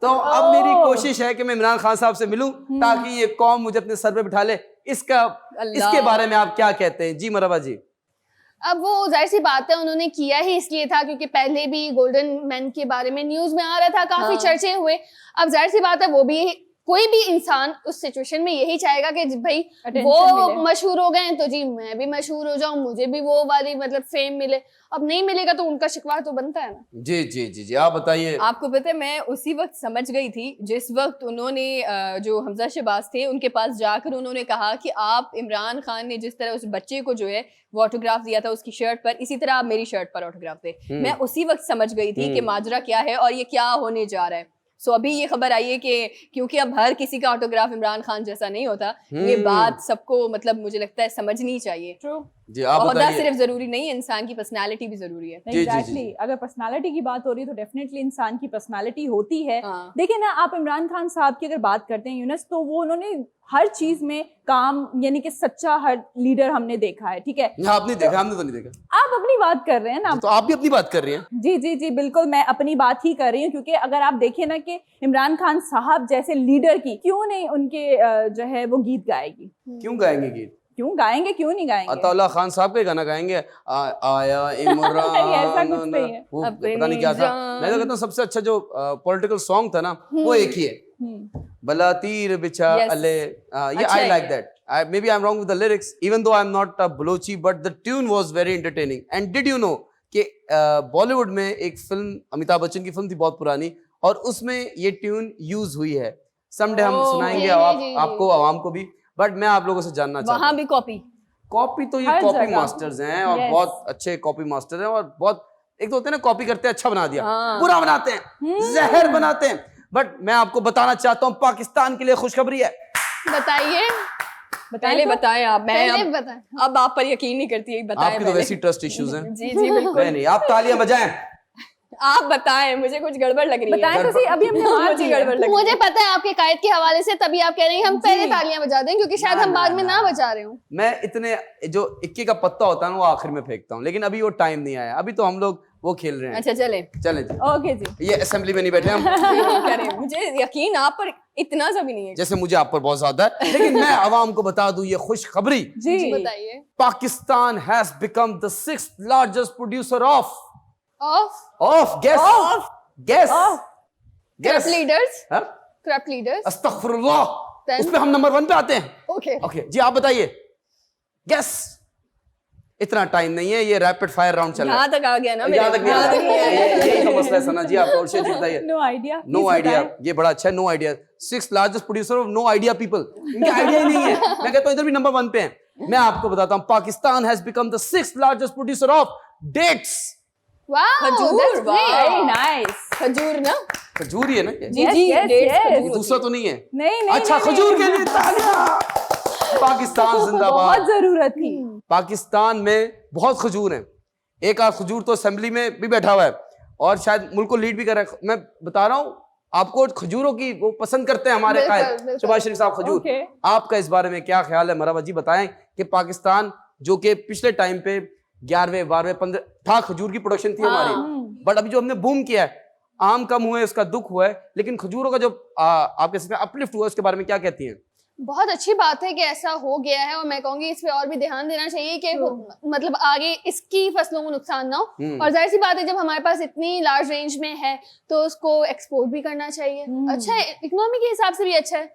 तो अब मेरी कोशिश है कि मैं इमरान खान साहब से मिलूं ताकि ये कौम मुझे अपने सर पे बिठा ले। इसके बारे में आप क्या कहते हैं जी? मरहबा जी। अब वो जाहिर सी बात है, उन्होंने किया ही इसलिए था क्योंकि पहले भी गोल्डन मैन के बारे में न्यूज में आ रहा था, काफी हाँ। चर्चे हुए। अब जाहिर सी बात है वो भी कोई भी इंसान उस सिचुएशन में यही चाहेगा कि भाई Attention वो मिले। मशहूर हो गए तो जी मैं भी मशहूर हो जाऊं, मुझे भी वो वाली मतलब फेम मिले। अब नहीं मिलेगा तो उनका शिकवा तो बनता है ना। जी जी जी जी, आप बताइए। आपको पता है मैं उसी वक्त समझ गई थी जिस वक्त उन्होंने जो हमजा शहबाज थे उनके पास जाकर उन्होंने कहा कि आप इमरान खान ने जिस तरह उस बच्चे को जो है वो ऑटोग्राफ दिया था उसकी शर्ट पर, इसी तरह आप मेरी शर्ट पर ऑटोग्राफ दे। मैं उसी वक्त समझ गई थी कि माजरा क्या है और ये क्या होने जा रहा है। सो अभी ये खबर आई है कि क्योंकि अब हर किसी का ऑटोग्राफ इमरान खान जैसा नहीं होता, ये बात सबको मतलब मुझे लगता है समझनी चाहिए। ट्रू। जी आप ओहदा बताइए। सिर्फ जरूरी नहीं है, इंसान की पर्सनालिटी भी जरूरी है। जी, जी, जी। एग्जैक्टली, अगर पर्सनालिटी की बात हो रही है तो डेफिनेटली इंसान की पर्सनालिटी होती है। हाँ। देखिए ना, आप इमरान खान साहब की अगर बात करते हैं यूनस, तो वो उन्होंने हर चीज में काम, यानी कि सच्चा हर लीडर हमने देखा है, ठीक है। आपने देखा, हमने तो नहीं देखा। आप अपनी बात कर रहे हैं ना। तो आप भी अपनी बात कर रही हैं। जी जी जी बिल्कुल, मैं अपनी बात ही कर रही हूँ, क्योंकि अगर आप देखें ना कि इमरान खान साहब जैसे लीडर की क्यों नहीं उनके जो है वो गीत गाएगी, क्यों गाएंगे गीत? क्यों गाएंगे, क्यों नहीं गाएंगे। अताउल्लाह खान साहब के गाना गाएंगे, आया इमरान नहीं, ऐसा कुछ नहीं है। वो अपनी पता नहीं क्या था। जान। मैं तो कहता हूँ सबसे अच्छा जो पॉलिटिकल सॉन्ग था ना वो एक ही है, भला तीर बिछा Yes. अले। ये अच्छा आई है लाइक ये। That. Maybe I'm wrong with the lyrics, even though I'm not a Balochi, but the tune was very entertaining. And did you know कि बॉलीवुड में एक फिल्म, अमिताभ बच्चन की फिल्म थी बहुत पुरानी, और उसमें ये ट्यून यूज हुई है। समडे हम Oh, सुनाएंगे जी, जी, जी। आपको, आवाम को भी, बट मैं आप लोगों से जानना चाहता वहां हूँ। भी कॉपी। कॉपी तो ये हर कॉपी जगह। मास्टर्स हैं और Yes. बहुत अच्छे कॉपी मास्टर हैं, और बहुत, एक तो होते हैं ना कॉपी करते हैं अच्छा बना दिया, हाँ। बुरा बनाते हैं, जहर बनाते हैं। बट मैं आपको बताना चाहता हूँ पाकिस्तान के लिए खुशखबरी है। बताइए, पहले बताएं आप। मैं पहले अब बताएं। अब आप पर यकीन नहीं करती, बताएं आपकी तो पहले। वैसी ट्रस्ट इश्यूज हैं। जी जी बिल्कुल। नहीं नहीं, आप तालियां बजाएं। आप बताएं, मुझे कुछ गड़बड़ लग रही है। बताएं तो सही, अभी हमने मार मुझे दी गड़बड़ है। लग रही मुझे पता है आपके कायद के हवाले से, तभी आप कह रही हैं हम पहले जी। तालियां बजा दें, क्योंकि शायद हम बाद में ना बजा रहे हो। मैं इतने जो इक्के का पत्ता होता है ना वो आखिर में फेंकता हूँ, लेकिन अभी वो टाइम नहीं आया। अभी तो हम लोग वो खेल रहे हैं। अच्छा चले। चलें जी, ओके जी। ये असेंबली में नहीं बैठे हम, करें, मुझे यकीन आप पर इतना सा भी नहीं है। जैसे मुझे आप पर बहुत ज्यादा है, लेकिन मैं आवाम को बता दूं ये खुशखबरी। जी बताइए। Pakistan has become the 6th largest producer of of guess guess corrupt leaders, हाँ? Corrupt leaders. अस्तगफिरुल्लाह, Then? उस पे हम नंबर 1 पे आते हैं। ओके, ओके जी, आप बताइए। गेस, इतना टाइम नहीं है, ये रैपिड फायर राउंड चल रहा यहाँ है। तक आ गया ना यहाँ तक नहीं यहाँ आ तक नहीं रहा आया। है। यही तो मसला है सना जी, आप और शेर जी बताइए। No idea. नो आइडिया, ये बड़ा अच्छा है, no idea. 6th largest producer of no idea people, इनके आइडिया ही नहीं है। मैं कहता हूँ इधर भी नंबर 1 पे हैं। मैं आपको बताता हूँ, Pakistan has become the 6th largest producer of dates। Wow, खजूर, दैट्स वाह। ग्रेट। Very nice. खजूर ना। खजूर ही है ना ये? जी Yes, जी yes, dates yes। खजूर ये होती दूसरा है। तो नहीं है? नहीं नहीं अच्छा, नहीं, खजूर नहीं, के लिए तालियां। पाकिस्तान बहुत जिंदाबाद। जरूरत थी। पाकिस्तान में बहुत खजूर हैं। एक आध खजूर तो असेंबली में भी बैठा हुआ है और शायद मुल्क को लीड भी कर रहा है। मैं बता रहा हूँ आपको, खजूरों की वो पसंद करते हैं हमारे बिल्कुल, कायद बिल्कुल। शहबाज शरीफ साहब खजूर। Okay. आपका इस बारे में क्या ख्याल है? मराबा जी बताएं कि पाकिस्तान जो कि पिछले टाइम पे 11वें 12वें 15 था, खजूर की प्रोडक्शन थी हमारी, बट अभी जो हमने बूम किया है, आम कम हुए, उसका दुख हुआ है, लेकिन खजूरों का जो आप कह सकते हैं अपलिफ्ट हुआ है, उसके बारे में क्या कहती हैं? बहुत अच्छी बात है कि ऐसा हो गया है, और मैं कहूंगी इस पे और भी ध्यान देना चाहिए कि मतलब आगे इसकी फसलों को नुकसान ना हो। और जाहिर सी बात है, जब हमारे पास इतनी लार्ज रेंज में है तो उसको एक्सपोर्ट भी करना चाहिए। अच्छा है, इकोनॉमी के हिसाब से भी अच्छा है।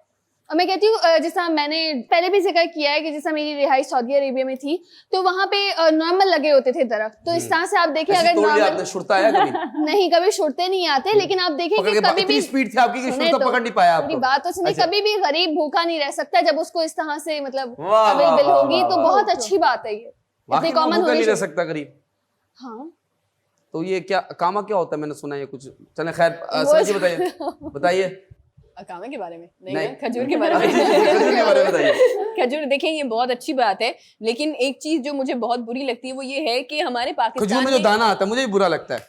और मैं कहती हूँ, जैसा मैंने पहले भी जिक्र किया है कि जैसा मेरी रिहाई सऊदी अरेबिया में थी, तो वहाँ पे नॉर्मल लगे होते थे दरख्त, तो इस तरह से आप देखें ऐसे अगर तोड़ लिया नॉर्मल आपने, शुरता आया कभी? नहीं, कभी शुरते नहीं आते, लेकिन आप देखें पकड़ कि के कभी इतनी भी स्पीड थी आपकी कि सुने शुरता तो, पकड़ नहीं पाया मेरी आपको। बात तो सुने, अच्छा। कभी भी गरीब भूखा नहीं रह सकता जब उसको इस तरह से मतलब वाह, वाह, अवेलेबल वाह, होगी, वाह, तो वाह। बहुत अच्छी बात है ये, वाकई इतनी में कॉमन भूखा होनी नहीं रह चाहिए। सकता गरीब। हाँ, तो ये क्या कामा क्या होता है? मैंने सुना है कुछ। चलें खैर, सर जी बताइए बताइए। अकामे के बारे में नहीं, नहीं। ना, खजूर के बारे में। खजूर के बारे में बताइए। खजूर देखें, ये बहुत अच्छी बात है, लेकिन एक चीज जो मुझे बहुत बुरी लगती है वो ये है कि हमारे खजूर पाकिस्तान में जो दाना आता है मुझे भी बुरा लगता है।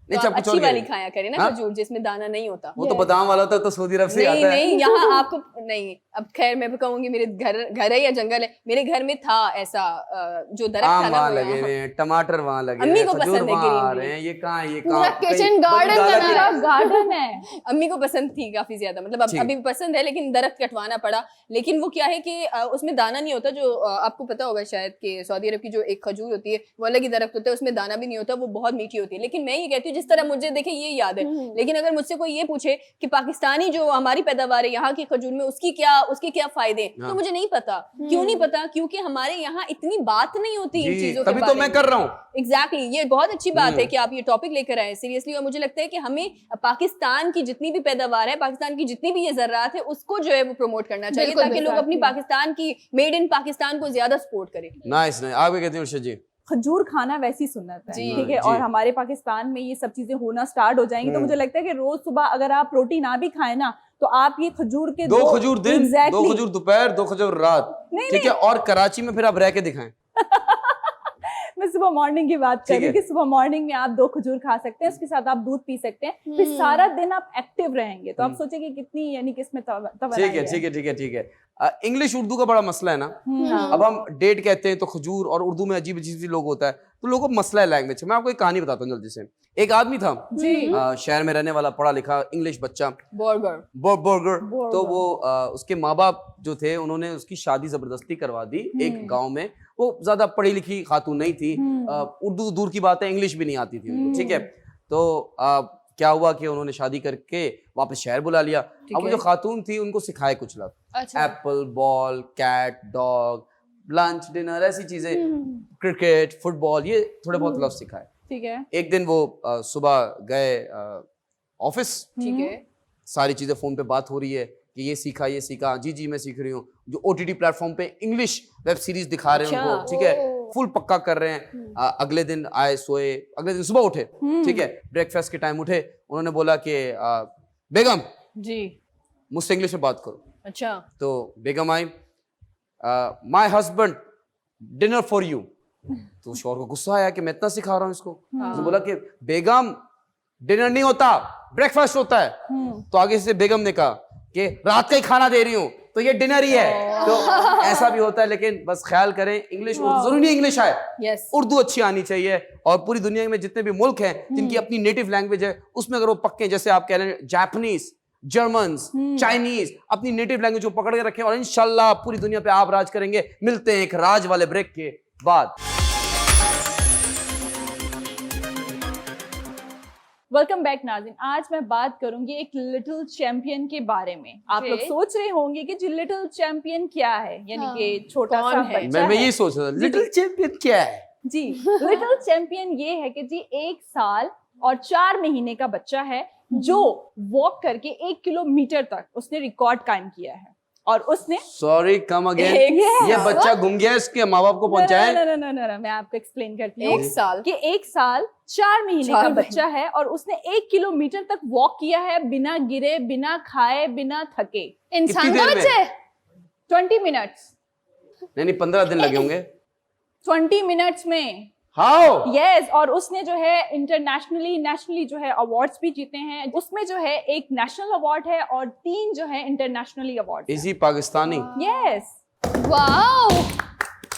तो नहीं, आप कुछ अच्छी और वाली कहिए। खाया करें ना हाँ? खजूर जिसमें दाना नहीं होता। वो तो बादाम वाला था, तो सऊदी अरब से नहीं आता है। नहीं, यहाँ आपको नहीं, अब खैर मैं भी कहूंगी मेरे घर है या जंगल है, मेरे घर में था ऐसा जो दरख्त था आम ना वहाँ वो लगे यहाँ- हुए हैं, टमाटर वहाँ लगे अम्मी हैं, को खजूर पसंद है वहाँ आ greenery। रहे हैं। ये कहाँ, ये पूरा कहाँ? kitchen कहीं garden बंगाला बना की- रहा गार्डन है। अम्मी को पसंद थी काफी ज्यादा, मतलब अब ठीक। अभी भी पसंद है, लेकिन दरख्त कटवाना पड़ा। लेकिन वो क्या है कि उसमें दाना नहीं होता, जो आपको पता होगा शायद कि सऊदी अरब की जो एक खजूर होती है वो अलग ही दरख्त होता है, उसमें दाना भी नहीं होता, वो बहुत मीठी होती है। लेकिन मैं ये कहती हूँ जिस तरह मुझे देखे ये याद है। लेकिन अगर मुझसे कोई ये पूछे कि पाकिस्तानी जो हमारी पैदावार है यहाँ की खजूर में उसके क्या फायदे हैं, तो मुझे नहीं पता। क्यों नहीं पता? क्योंकि हमारे यहाँ इतनी बात नहीं होती इन चीजों के तभी बारे तो मैं कर रहा हूँ। एग्जैक्टली ये बहुत अच्छी बात है कि आप ये टॉपिक लेकर आए सीरियसली। और मुझे लगता है कि हमें पाकिस्तान की जितनी भी पैदावार है, पाकिस्तान की जितनी भी ये जरात है, उसको जो है वो प्रमोट करना चाहिए ताकि लोग अपनी पाकिस्तान की मेड इन पाकिस्तान को ज्यादा सपोर्ट करें। नाइस नाइस, आप क्या कहते हैं अर्शद जी? खजूर खाना वैसी सुन्नत है, जी, ठीक है। और हमारे पाकिस्तान में ये सब चीजें होना स्टार्ट हो जाएंगी तो मुझे लगता है कि रोज सुबह अगर आप रोटी ना भी खाएं ना, तो आप ये खजूर के 2 खजूर दिन, exactly, 2 खजूर दोपहर, 2 खजूर रात, ठीक है। और कराची में फिर आप रह के दिखाएं। मैं सुबह मॉर्निंग की बात कर रही हूँ कि सुबह मॉर्निंग में आप 2 खजूर खा सकते हैं, उसके साथ आप दूध पी सकते हैं, फिर सारा दिन आप एक्टिव रहेंगे। तो आप सोचेंगे कितनी यानी कि इसमें ठीक है ठीक है ठीक है ठीक है। इंग्लिश उर्दू का बड़ा मसला है ना। अब हम डेट कहते हैं तो खजूर, और उर्दू में अजीब अजीब लोग होता है, तो लोगों को मसला है लैंग्वेज। मैं आपको एक कहानी बताता हूँ जल्दी से। एक आदमी था शहर में रहने वाला, पढ़ा लिखा इंग्लिश बच्चा, बर्गर। तो वो उसके माँ बाप जो थे उन्होंने उसकी शादी जबरदस्ती करवा दी एक गांव में। वो ज्यादा पढ़ी लिखी खातून नहीं थी, उर्दू दूर की बात है, इंग्लिश भी नहीं आती थी उनको, ठीक है। तो क्या हुआ कि उन्होंने शादी करके वापस शहर बुला लिया। अब वो जो खातून थी उनको सिखाए कुछ लफ्ज, apple, ball, cat, dog, lunch, dinner, ऐसी चीजें, क्रिकेट, फुटबॉल, ये थोड़े बहुत लफ्ज सिखाए, ठीक है। एक दिन वो सुबह गए ऑफिस, ठीक है। सारी चीजें फोन पे बात हो रही है कि ये सीखा ये सीखा, जी जी मैं सीख रही हूँ। जो OTT प्लेटफॉर्म पे इंग्लिश वेब सीरीज दिखा रहे हैं उनको, ठीक है, फुल पक्का कर रहे हैं। अगले दिन आए, सोए, अगले दिन सुबह उठे, ठीक है, ब्रेकफास्ट के टाइम उठे, उन्होंने बोला कि बेगम जी मुझसे इंग्लिश में बात करो। अच्छा। तो बेगम आई, my husband dinner for you. तो शौहर को गुस्सा आया कि मैं इतना सिखा रहा हूँ इसको। उसने बोला कि बेगम डिनर नहीं होता, ब्रेकफास्ट होता है। तो आगे से बेगम ने कहा कि रात का ही खाना दे रही हूँ तो ये डिनर ही है। तो ऐसा भी होता है, लेकिन बस ख्याल करें इंग्लिश उर्दू जरूरी नहीं इंग्लिश आए, उर्दू अच्छी आनी चाहिए। और पूरी दुनिया में जितने भी मुल्क हैं जिनकी अपनी नेटिव लैंग्वेज है, उसमें अगर वो पक्के, जैसे आप कह रहे हैं जापानीज, जर्मन्स, चाइनीज, अपनी नेटिव लैंग्वेज को पकड़ के रखें और इंशाल्लाह पूरी दुनिया पे आप राज करेंगे। मिलते हैं एक राज वाले ब्रेक के बाद। वेलकम बैक नाज़रीन। आज मैं बात करूंगी एक लिटिल चैंपियन के बारे में। आप लोग सोच रहे होंगे कि जी लिटिल चैंपियन क्या है, यानी कि छोटा सा बच्चा। मैं यही सोच रहा था, लिटिल चैंपियन क्या है? जी लिटिल चैंपियन ये है कि जी 1 साल और 4 महीने का बच्चा है जो वॉक करके 1 किलोमीटर तक उसने रिकॉर्ड कायम किया है। और उसने सॉरी कम अगेन, ये बच्चा घूम गया, इसके माँ बाप को पहुंचाए। ना, मैं आपको एक्सप्लेन करती हूँ। 1 साल कि 1 साल 4 महीने का बच्चा है और उसने 1 किलोमीटर तक वॉक किया है बिना गिरे, बिना खाए, बिना थके। इंसान का बच्चा है। 20 मिनट्स नहीं 15 दिन लगे होंगे। 20 मिनट्स में। हाउ? यस। और उसने जो है इंटरनेशनली, नेशनली जो है अवार्ड्स भी जीते हैं। उसमें जो है एक नेशनल अवार्ड है और 3 जो है internationally award. Is he Pakistani? Yes. Wow,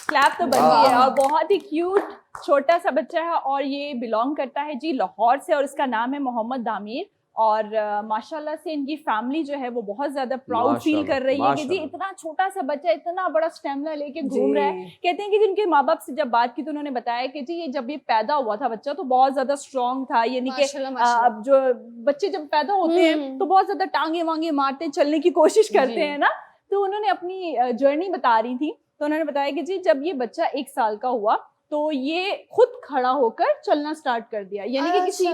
clap तो बनती है। और बहुत ही क्यूट छोटा सा बच्चा है और ये बिलोंग करता है जी लाहौर से और इसका नाम है मोहम्मद दामिर। और माशाल्लाह से इनकी फैमिली जो है वो बहुत ज्यादा प्राउड फील कर रही है कि जी इतना छोटा सा बच्चा इतना बड़ा स्टेमिना लेके घूम रहा है। कहते हैं कि जिनके माँ बाप से जब बात की तो उन्होंने बताया कि जी ये जब ये पैदा हुआ था बच्चा तो बहुत ज्यादा स्ट्रांग था, यानी कि अब जो बच्चे जब पैदा होते हैं तो बहुत ज्यादा टांगे वांगे मारते, चलने की कोशिश करते हैं ना। तो उन्होंने अपनी जर्नी बता रही थी, तो उन्होंने बताया कि जी जब ये बच्चा 1 साल का हुआ तो ये खुद खड़ा होकर चलना स्टार्ट कर दिया, यानी कि किसी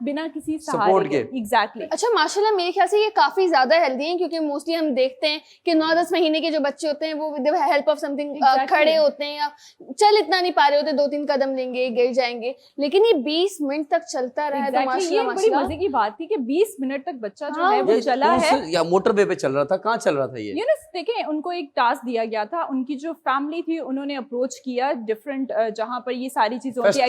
बिना किसी सहारे के। एग्जैक्टली। अच्छा, माशाल्लाह मेरे ख्याल से ये काफी ज्यादा हेल्दी हैं, क्योंकि मोस्टली हम देखते हैं कि 9-10 महीने के जो बच्चे होते हैं वो विद हेल्प ऑफ समथिंग खड़े होते हैं या चल इतना नहीं पा रहे होते, 2-3 कदम लेंगे गिर जाएंगे, लेकिन ये 20 मिनट तक चलता रहा है। तो माशाल्लाह बड़ी मजे की बात थी कि 20 मिनट तक बच्चा जो है वो चला है। या मोटरवे पे चल रहा था? कहाँ चल रहा था ये? देखिए उनको एक टास्क दिया गया था, उनकी जो फैमिली थी उन्होंने अप्रोच किया डिफरेंट जहां पर ये सारी चीजों की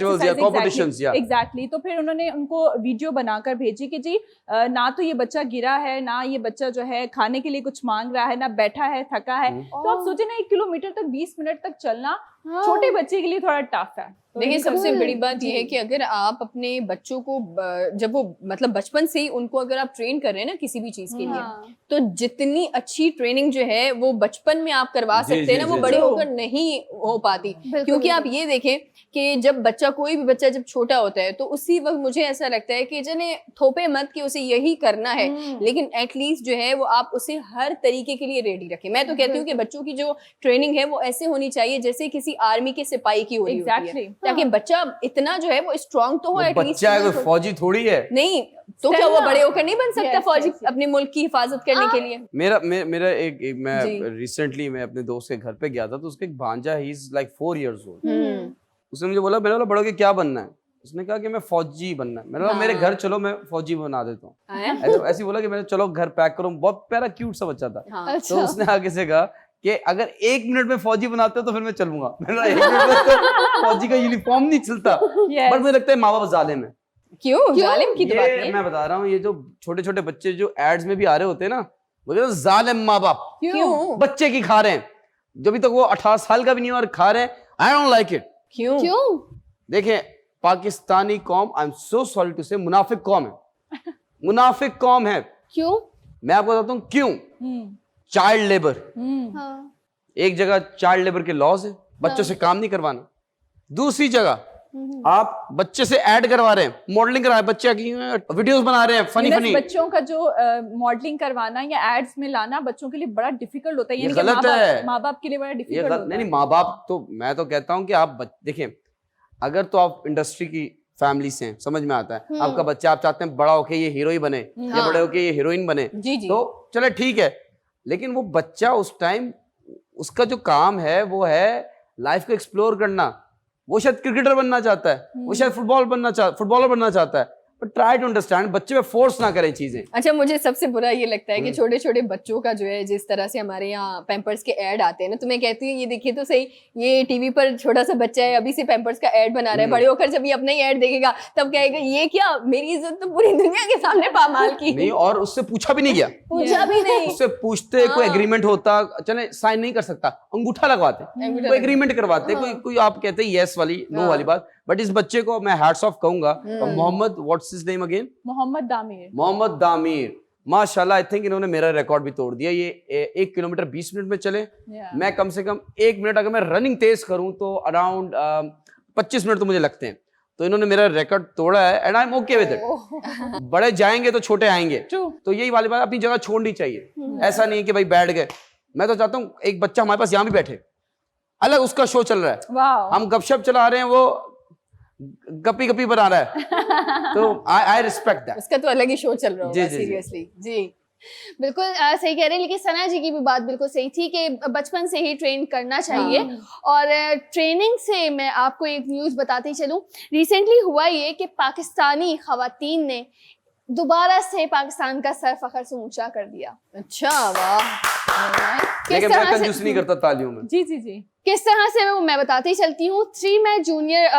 एग्जैक्टली। तो फिर उन्होंने उनको वीडियो बनाकर भेजी कि जी ना तो ये बच्चा गिरा है, ना ये बच्चा जो है खाने के लिए कुछ मांग रहा है, ना बैठा है, थका है। तो आप सोचे ना 1 किलोमीटर तक 20 मिनट तक चलना छोटे बच्चे के लिए थोड़ा टफ है। तो देखिए इनका- सबसे बड़ी बात यह है कि अगर आप अपने बच्चों को जब वो मतलब बचपन से ही उनको अगर आप ट्रेन कर रहे हैं ना किसी भी चीज के लिए, हाँ। तो जितनी अच्छी ट्रेनिंग जो है वो बचपन में आप करवा जी, सकते हैं ना, जी, वो जी, बड़े जी। होकर नहीं हो पाती। बिल्कुल, क्योंकि आप बिल्कुल। ये देखें कि जब बच्चा, कोई भी बच्चा जब छोटा होता है तो उसी वक्त मुझे ऐसा लगता है कि जने थोपे मत कि उसे यही करना है, लेकिन एटलीस्ट जो है वो आप उसे हर तरीके के लिए रेडी रखें। मैं तो कहती हूँ कि बच्चों की जो ट्रेनिंग है वो ऐसे होनी चाहिए जैसे किसी आर्मी के सिपाही की हो रही होती है, Exactly. ताकि बच्चा इतना जो है वो स्ट्रांग तो हो वो एटलीस्ट। बच्चा है, कोई फौजी थोड़ी है। नहीं तो क्या वो बड़े होकर नहीं बन सकता Yes, फौजी yes, yes. अपने मुल्क की हिफाजत करने के लिए? मेरा एक मैं जी। रिसेंटली मैं अपने दोस्त के घर पे गया था, तो उसके एक भांजा, he is like 4 years old। हम्म। उसने मुझे बोला, मैंने बोला बड़ों के क्या बनना है? उसने कहा कि मैं फौजी बनना है। मैंने बोला मेरे हाँ। घर चलो, मैं फौजी बना देता हूँ। आया? ऐसे ही बोला कि मैंने चलो घर पैक करो। बहुत प्यारा क्यूट सा बच्चा था। हाँ। तो अच्छा। उसने आगे से कहा कि अगर 1 मिनट में फौजी बनाते हो तो फिर मैं चलूंगा। मैंने कहा 1 मिनट में तो फौजी का यूनिफॉर्म नहीं चलता। Yes. बट मुझे लगता है माँ बाप जालिम है। क्यों? जालिम की तो बात ये नहीं है। मैं बता रहा हूँ, ये जो छोटे छोटे बच्चे जो एड्स में भी आ रहे होते हैं ना, वो जो जालिम माँ बाप क्यों? बच्चे की खा रहे हैं, जब तक वो 18 साल का भी नहीं है और खा रहे हैं। I don't like it. क्यों? क्यों? देखें, पाकिस्तानी कौम, I am so sorry to say, मुनाफिक कौम है। मुनाफिक कौम है। क्यों? मैं आपको बताता हूँ क्यों। चाइल्ड लेबर, हाँ। एक जगह चाइल्ड लेबर के लॉज है, बच्चों से काम नहीं करवाना। दूसरी जगह आप बच्चे से ऐड करवा रहे हैं, मॉडलिंग करा रहे हैं, बच्चे की वीडियोस बना रहे हैं फनी Yes, फनी। बच्चों का जो मॉडलिंग करवाना या एड्स में लाना बच्चों के लिए बड़ा डिफिकल्ट होता है। ये यानी कि गलत है। माँ बाप के लिए बड़ा ये डिफिकल्ट गलत होता नहीं, है। नहीं माँ बाप तो, मैं तो कहता हूँ कि आप देखें, अगर तो आप इंडस्ट्री की फैमिली से हैं, समझ में आता है। आपका बच्चा, आप चाहते हैं बड़ा होके ये हीरो ही बने या हाँ। बड़े होके ये हीरोइन बने, जी जी। तो चलो ठीक है। लेकिन वो बच्चा उस टाइम, उसका जो काम है वो है लाइफ को एक्सप्लोर करना। वो शायद क्रिकेटर बनना चाहता है, वो शायद फुटबॉलर बनना चाहता है, बट ट्राई टू अंडरस्टैंड, बच्चे पे फोर्स ना करें चीजें। अच्छा, मुझे सबसे बुरा ये लगता है कि छोटे छोटे बच्चों का जो है, जिस तरह से हमारे यहाँ पैम्पर्स के ऐड आते हैं ना, तो मैं कहती हूँ ये देखिए तो सही, ये टीवी पर छोटा सा बच्चा है, अभी से पैम्पर्स का ऐड बना रहा है, बड़े होकर जब ये अपना ही ऐड देखेगा तब कहेगा ये क्या, मेरी इज्जत तो पूरी दुनिया के सामने पामाल की। नहीं, और उससे पूछा भी नहीं गया, पूछा भी नहीं। उससे पूछते, कोई हाँ। एग्रीमेंट होता, चले साइन नहीं कर सकता, अंगूठा लगवाते, अंगूठा कोई एग्रीमेंट करवाते, हाँ। कोई आप कहते हैं यस वाली, नो हाँ। वाली बात। बट इस बच्चे को मैं हैट्स ऑफ कहूंगा, Mohammad, what's his name again? Mohammad Damir. Mohammad Damir, माशाल्लाह। आई थिंक इन्होंने मेरा रिकॉर्ड भी तोड़ दिया। ये 1 किलोमीटर 20 मिनट में चले। Yeah. मैं कम से कम 1 मिनट, अगर मैं रनिंग तेज करूं तो अराउंड 25 मिनट तो मुझे लगते हैं। तो इन्होंने मेरा रिकॉर्ड तोड़ा है and I M okay with it. बड़े जाएंगे तो छोटे आएंगे। True. तो यही वाली बात, अपनी जगह छोड़नी चाहिए। ऐसा नहीं है कि भाई बैठ गए। मैं तो चाहता हूँ एक बच्चा हमारे पास यहाँ भी बैठे, अलग उसका शो चल रहा है, Wow. हम गपशप चला रहे हैं, वो गपी गपी बना रहा है। तो आई रिस्पेक्ट दैट। उसका तो अलग ही शो चल रहा जी, होगा, जी, जी। सीरियसली जी। बिल्कुल सही कह रहे हैं, लेकिन सना जी की भी बात बिल्कुल सही थी कि बचपन से ही ट्रेन करना चाहिए। और ट्रेनिंग से मैं आपको एक न्यूज़ बताते चलूं। रिसेंटली हुआ ये कि पाकिस्तानी खवातीन ने दोबारा से पाकिस्तान का सर फखर से ऊंचा कर दिया। अच्छा, वाह। लेकिन मैं तरह से- कंजूस नहीं करता तालियों में। जी जी जी। किस तरह से मैं बताती ही चलती हूँ। 3 मैच जूनियर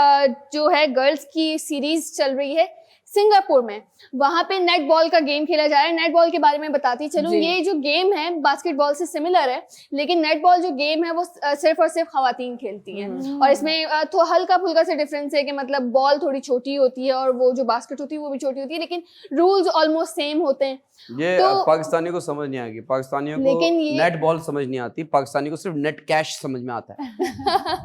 जो है गर्ल्स की सीरीज चल रही है सिंगापुर में, वहां पे नेट बॉल का गेम खेला जा रहा है। नेट बॉल के बारे में बताती चलूं, जी। ये जो गेम है बास्केटबॉल से सिमिलर है, लेकिन नेट बॉल जो गेम है वो सिर्फ और सिर्फ खवातीन खेलती हैं। और इसमें तो हल्का फुल्का से डिफरेंस है कि मतलब बॉल थोड़ी छोटी होती है और वो जो बास्केट होती है वो भी छोटी होती है, लेकिन रूल्स ऑलमोस्ट सेम होते हैं। ये तो- पाकिस्तानियों को समझ नहीं आएगी। पाकिस्तानियों को लेकिन ये- नेट बॉल समझ नहीं आती, पाकिस्तानियों को सिर्फ नेट कैश समझ में आता है।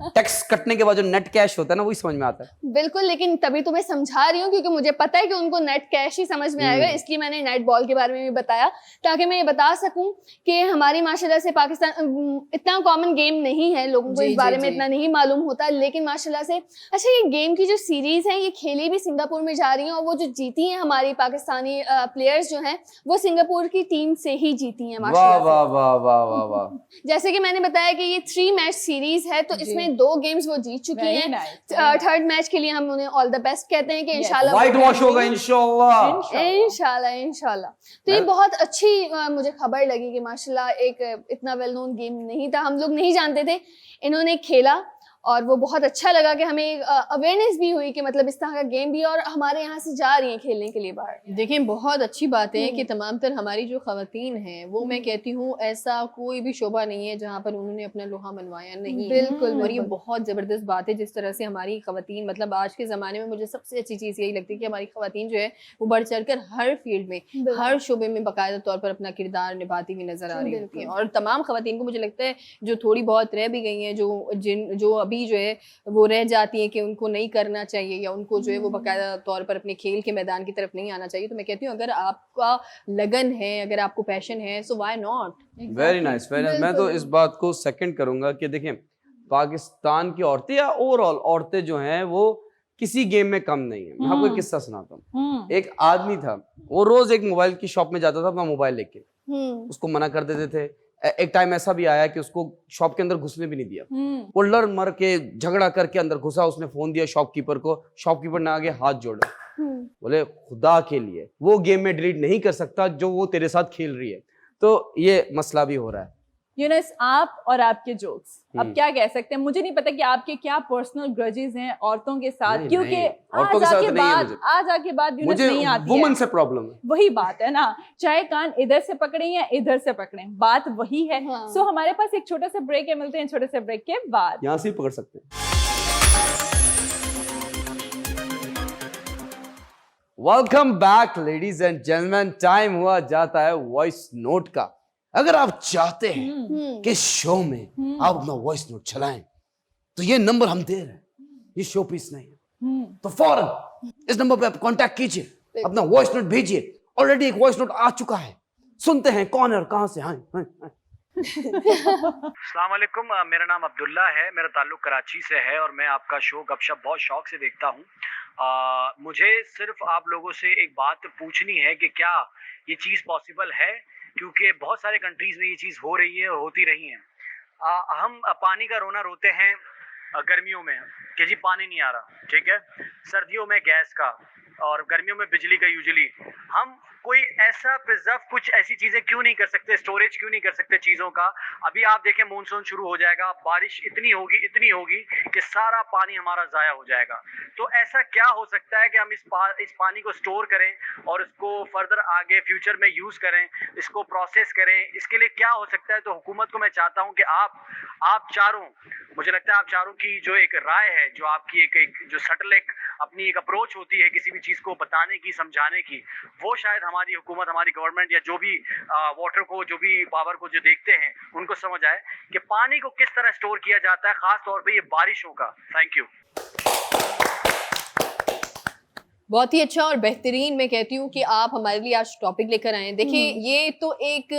टैक्स कटने के बाद जो नेट कैश होता है ना, वही समझ में आता है। बिल्कुल, लेकिन तभी तो मैं समझा रही हूँ क्योंकि मुझे पता है कि उनको नेट कैश ही समझ में आएगा, इसलिए मैंने नेट बॉल के बारे में भी बताया, ताकि मैं ये बता सकूं कि हमारी माशाल्लाह से पाकिस्तान इतना कॉमन गेम नहीं है, लोगों को जी, इस बारे जी, में जी। इतना नहीं मालूम होता, लेकिन माशाल्लाह से अच्छा ये गेम की जो सीरीज है ये खेली भी सिंगापुर में जा रही है, और वो जो जीती हैं हमारी पाकिस्तानी प्लेयर्स जो हैं वो सिंगापुर की टीम से ही जीती हैं वाह माशाल्लाह से। वाह वाह वाह वाह वाह। जैसे कि मैंने बताया कि ये 3 मैच सीरीज है, तो इसमें 2 गेम्स वो जीत चुकी Very हैं। nice. थर्ड मैच के लिए हम उन्हें ऑल द बेस्ट कहते हैं कि इंशाल्लाह व्हाइट वॉश होगा इंशाल्लाह। इंशाल्लाह। तो ये बहुत अच्छी मुझे खबर लगी कि माशाल्लाह एक इतना वेल नोन गेम नहीं था, हम लोग नहीं जानते थे, इन्होंने खेला और वो बहुत अच्छा लगा कि हमें अवेयरनेस भी हुई कि मतलब इस तरह का गेम भी और हमारे यहाँ से जा रही हैं खेलने के लिए बाहर। देखिए बहुत अच्छी बात है कि तमाम तर हमारी जो खवातीन हैं वो मैं कहती हूँ ऐसा कोई भी शोबा नहीं है जहाँ पर उन्होंने अपना लोहा मनवाया नहीं। बिल्कुल, और ये बहुत ज़बरदस्त बात है जिस तरह से हमारी खवातीन, मतलब आज के ज़माने में मुझे सबसे अच्छी चीज़ यही लगती है कि हमारी खवातीन जो है वो बढ़ चढ़ कर हर फील्ड में, हर शोबे में बाकायदा तौर पर अपना किरदार निभाती हुई नजर आ रही होती हैं। और तमाम खवातीन को मुझे लगता है जो थोड़ी बहुत रह भी गई हैं, जो अभी जो है वो रह जाती हैं कि उनको नहीं करना चाहिए या उनको जो है वो बाकायदा तौर पर अपने खेल के मैदान की तरफ नहीं आना चाहिए, तो मैं कहती हूँ अगर आपका लगन है, अगर आपको पैशन है, so why not. Very nice, very nice. मैं तो इस बात को सेकंड करूंगा कि देखें पाकिस्तान की औरतें या ओवरऑल औरतें जो हैं वो किसी गेम में कम नहीं है। मैं आपको एक किस्सा सुनाता हूँ। एक आदमी था, वो रोज एक मोबाइल की शॉप में जाता था अपना मोबाइल लेके, उसको मना कर देते थे। एक टाइम ऐसा भी आया कि उसको शॉप के अंदर घुसने भी नहीं दिया। वो लड़ मर के झगड़ा करके अंदर घुसा, उसने फोन दिया शॉपकीपर को, शॉपकीपर ने आगे हाथ जोड़ा, बोले खुदा के लिए वो गेम में डिलीट नहीं कर सकता जो वो तेरे साथ खेल रही है। तो ये मसला भी हो रहा है। यूनुस, आप और आपके जोक्स, अब क्या कह सकते हैं, मुझे नहीं पता कि आपके क्या पर्सनल ग्रजेस हैं औरतों के साथ, क्योंकि आज आके बात यूनुस नहीं आती है। वुमन से प्रॉब्लम है, वही बात है ना, चाहे कान इधर से पकड़े या इधर से पकड़े, बात वही है। सो हमारे पास एक छोटा सा ब्रेक है, मिलते हैं छोटे से ब्रेक के बाद। यहाँ से पकड़ सकते हैं। Welcome back ladies and gentleman. Time हुआ जाता है वॉइस नोट का। अगर आप चाहते हैं कि शो में आप अपना वॉइस नोट चलाएं तो ये नंबर हम दे रहे हैं, ये शो पीस नहीं है, तो फौरन इस नंबर पे आप कांटेक्ट कीजिए, अपना वॉइस नोट भेजिए। ऑलरेडी एक वॉइस नोट आ चुका है, सुनते हैं कौन है और कहां से। अस्सलाम वालेकुम, मेरा नाम अब्दुल्ला है, मेरा ताल्लुक कराची से है और मैं आपका शो गपशप बहुत शौक से देखता हूँ। मुझे सिर्फ आप लोगों से एक बात पूछनी है कि क्या ये चीज़ पॉसिबल है, क्योंकि बहुत सारे कंट्रीज़ में ये चीज़ हो रही है और होती रही है। हम पानी का रोना रोते हैं गर्मियों में कि जी पानी नहीं आ रहा, ठीक है, सर्दियों में गैस का और गर्मियों में बिजली का। यूजुअली हम कोई ऐसा प्रिजर्व, कुछ ऐसी चीजें क्यों नहीं कर सकते, स्टोरेज क्यों नहीं कर सकते चीजों का। अभी आप देखें मानसून शुरू हो जाएगा, बारिश इतनी होगी कि सारा पानी हमारा जाया हो जाएगा। तो ऐसा क्या हो सकता है कि हम इस पानी को स्टोर करें और इसको फर्दर आगे फ्यूचर में यूज करें, इसको प्रोसेस करें, इसके लिए क्या हो सकता है। तो हुकूमत को मैं चाहता हूं कि आप चारों, मुझे लगता है आप चारों की जो एक राय है, जो आपकी एक जो सटल एक अपनी एक अप्रोच होती है किसी भी चीज को बताने की, समझाने की, वो शायद हमारी हुकूमत, हमारी गवर्नमेंट या जो भी वाटर को, जो भी पावर को जो देखते हैं उनको समझ आए कि पानी को किस तरह स्टोर किया जाता है, खास तौर पे ये बारिशों का। Thank you. बहुत ही अच्छा और बेहतरीन मैं कहती हूँ कि आप हमारे लिए आज टॉपिक लेकर आए हैं। देखिए ये तो एक,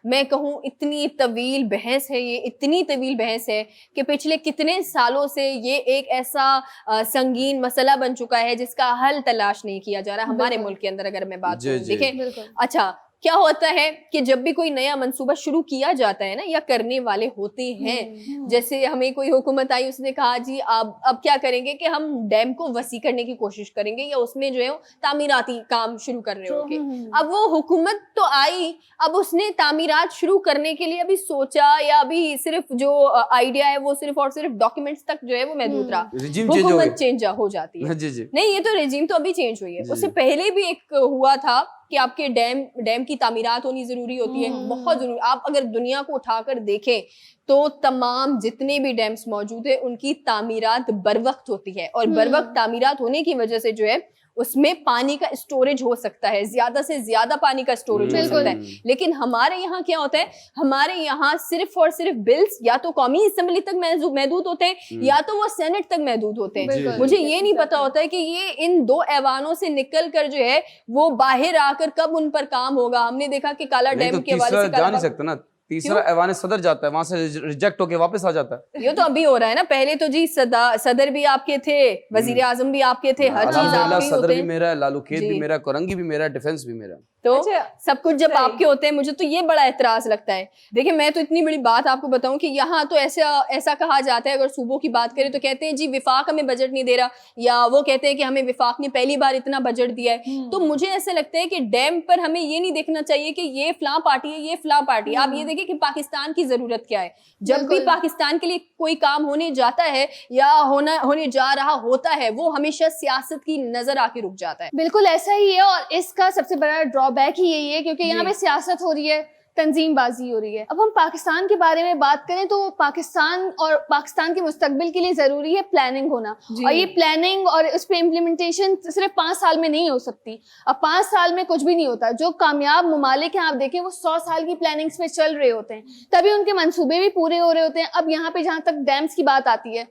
मैं कहूँ इतनी तवील बहस है, ये इतनी तवील बहस है कि पिछले कितने सालों से ये एक ऐसा संगीन मसला बन चुका है जिसका हल तलाश नहीं किया जा रहा हमारे मुल्क के अंदर। अगर मैं बात करूँ, देखिए अच्छा क्या होता है कि जब भी कोई नया मंसूबा शुरू किया जाता है ना, या करने वाले होते हैं, जैसे हमें कोई हुकूमत आई, उसने कहा जी अब क्या करेंगे कि हम डैम को वसी करने की कोशिश करेंगे या उसमें जो है तामीराती काम शुरू कर रहे होंगे। अब वो हुकूमत तो आई, अब उसने तामीरात शुरू करने के लिए अभी सोचा या अभी सिर्फ जो आइडिया है वो सिर्फ और सिर्फ डॉक्यूमेंट्स तक जो है वो महदूद रहा, हुकूमत चेंज हो जाती है। नहीं, ये तो रेजिम तो अभी चेंज हुई है, उससे पहले भी एक हुआ था कि आपके डैम की तामीरात होनी जरूरी होती है, बहुत जरूरी। आप अगर दुनिया को उठाकर देखें तो तमाम जितने भी डैम्स मौजूद है उनकी तामीरात बर वक्त होती है, और बर वक्त तामीरात होने की वजह से जो है उसमें पानी का स्टोरेज हो सकता है, ज्यादा से ज्यादा पानी का स्टोरेज हो सकता है। लेकिन हमारे यहाँ क्या होता है, हमारे यहाँ सिर्फ और सिर्फ बिल्स या तो कौमी असेंबली तक महदूद होते हैं या तो वो सेनेट तक महदूद होते हैं। मुझे ये नहीं पता होता है कि ये इन दो ऐवानों से निकल कर जो है वो बाहर आकर कब उन पर काम होगा। हमने देखा कि काला डैम के हवाले से जा नहीं सकता ना, तीसरा ऐवान सदर जाता है, वहां से रिजेक्ट होके वापस आ जाता है। ये तो अभी हो रहा है ना, पहले तो जी सदर भी आपके थे, वजीर आजम भी आपके थे, हर चीज आपकी सदर भी मेरा है, लालू खेत भी मेरा, कोरंगी भी मेरा, डिफेंस भी मेरा। तो अच्छा, सब कुछ जब सही। आपके होते हैं, मुझे तो ये बड़ा एतराज लगता है। देखिए मैं तो इतनी बड़ी बात आपको बताऊं कि यहाँ तो ऐसा कहा जाता है, अगर सूबों की बात करें तो कहते हैं जी विफाक हमें बजट नहीं दे रहा, या वो कहते हैं कि हमें विफाक ने पहली बार इतना बजट दिया है। तो मुझे ऐसा लगता है कि डैम पर हमें ये नहीं देखना चाहिए कि ये फलां पार्टी है, ये फलां पार्टी है। आप ये देखिए कि पाकिस्तान की जरूरत क्या है। जब भी बिल्कुल। पाकिस्तान के लिए कोई काम होने जाता है या होने जा रहा होता है, वो हमेशा सियासत की नजर आके रुक जाता है। बिल्कुल ऐसा ही है, और इसका सबसे बड़ा ड्रॉबैक ही यही है क्योंकि यहाँ जी। पे सियासत हो रही है, तंजीमबाजी हो रही है। अब हम पाकिस्तान के बारे में बात करें तो पाकिस्तान और पाकिस्तान के मुस्तकबिल के लिए जरूरी है प्लानिंग होना, जी। और ये प्लानिंग और उस पे इम्प्लीमेंटेशन सिर्फ 5 साल में नहीं हो सकती। अब 5 साल में कुछ भी नहीं होता। जो कामयाब ममालिक हैं आप देखें वो 100 साल की प्लानिंग्स पे चल रहे होते हैं, तभी उनके मंसूबे भी पूरे हो रहे होते हैं। अब यहाँ पे जहाँ तक डैम्स की बात आती है,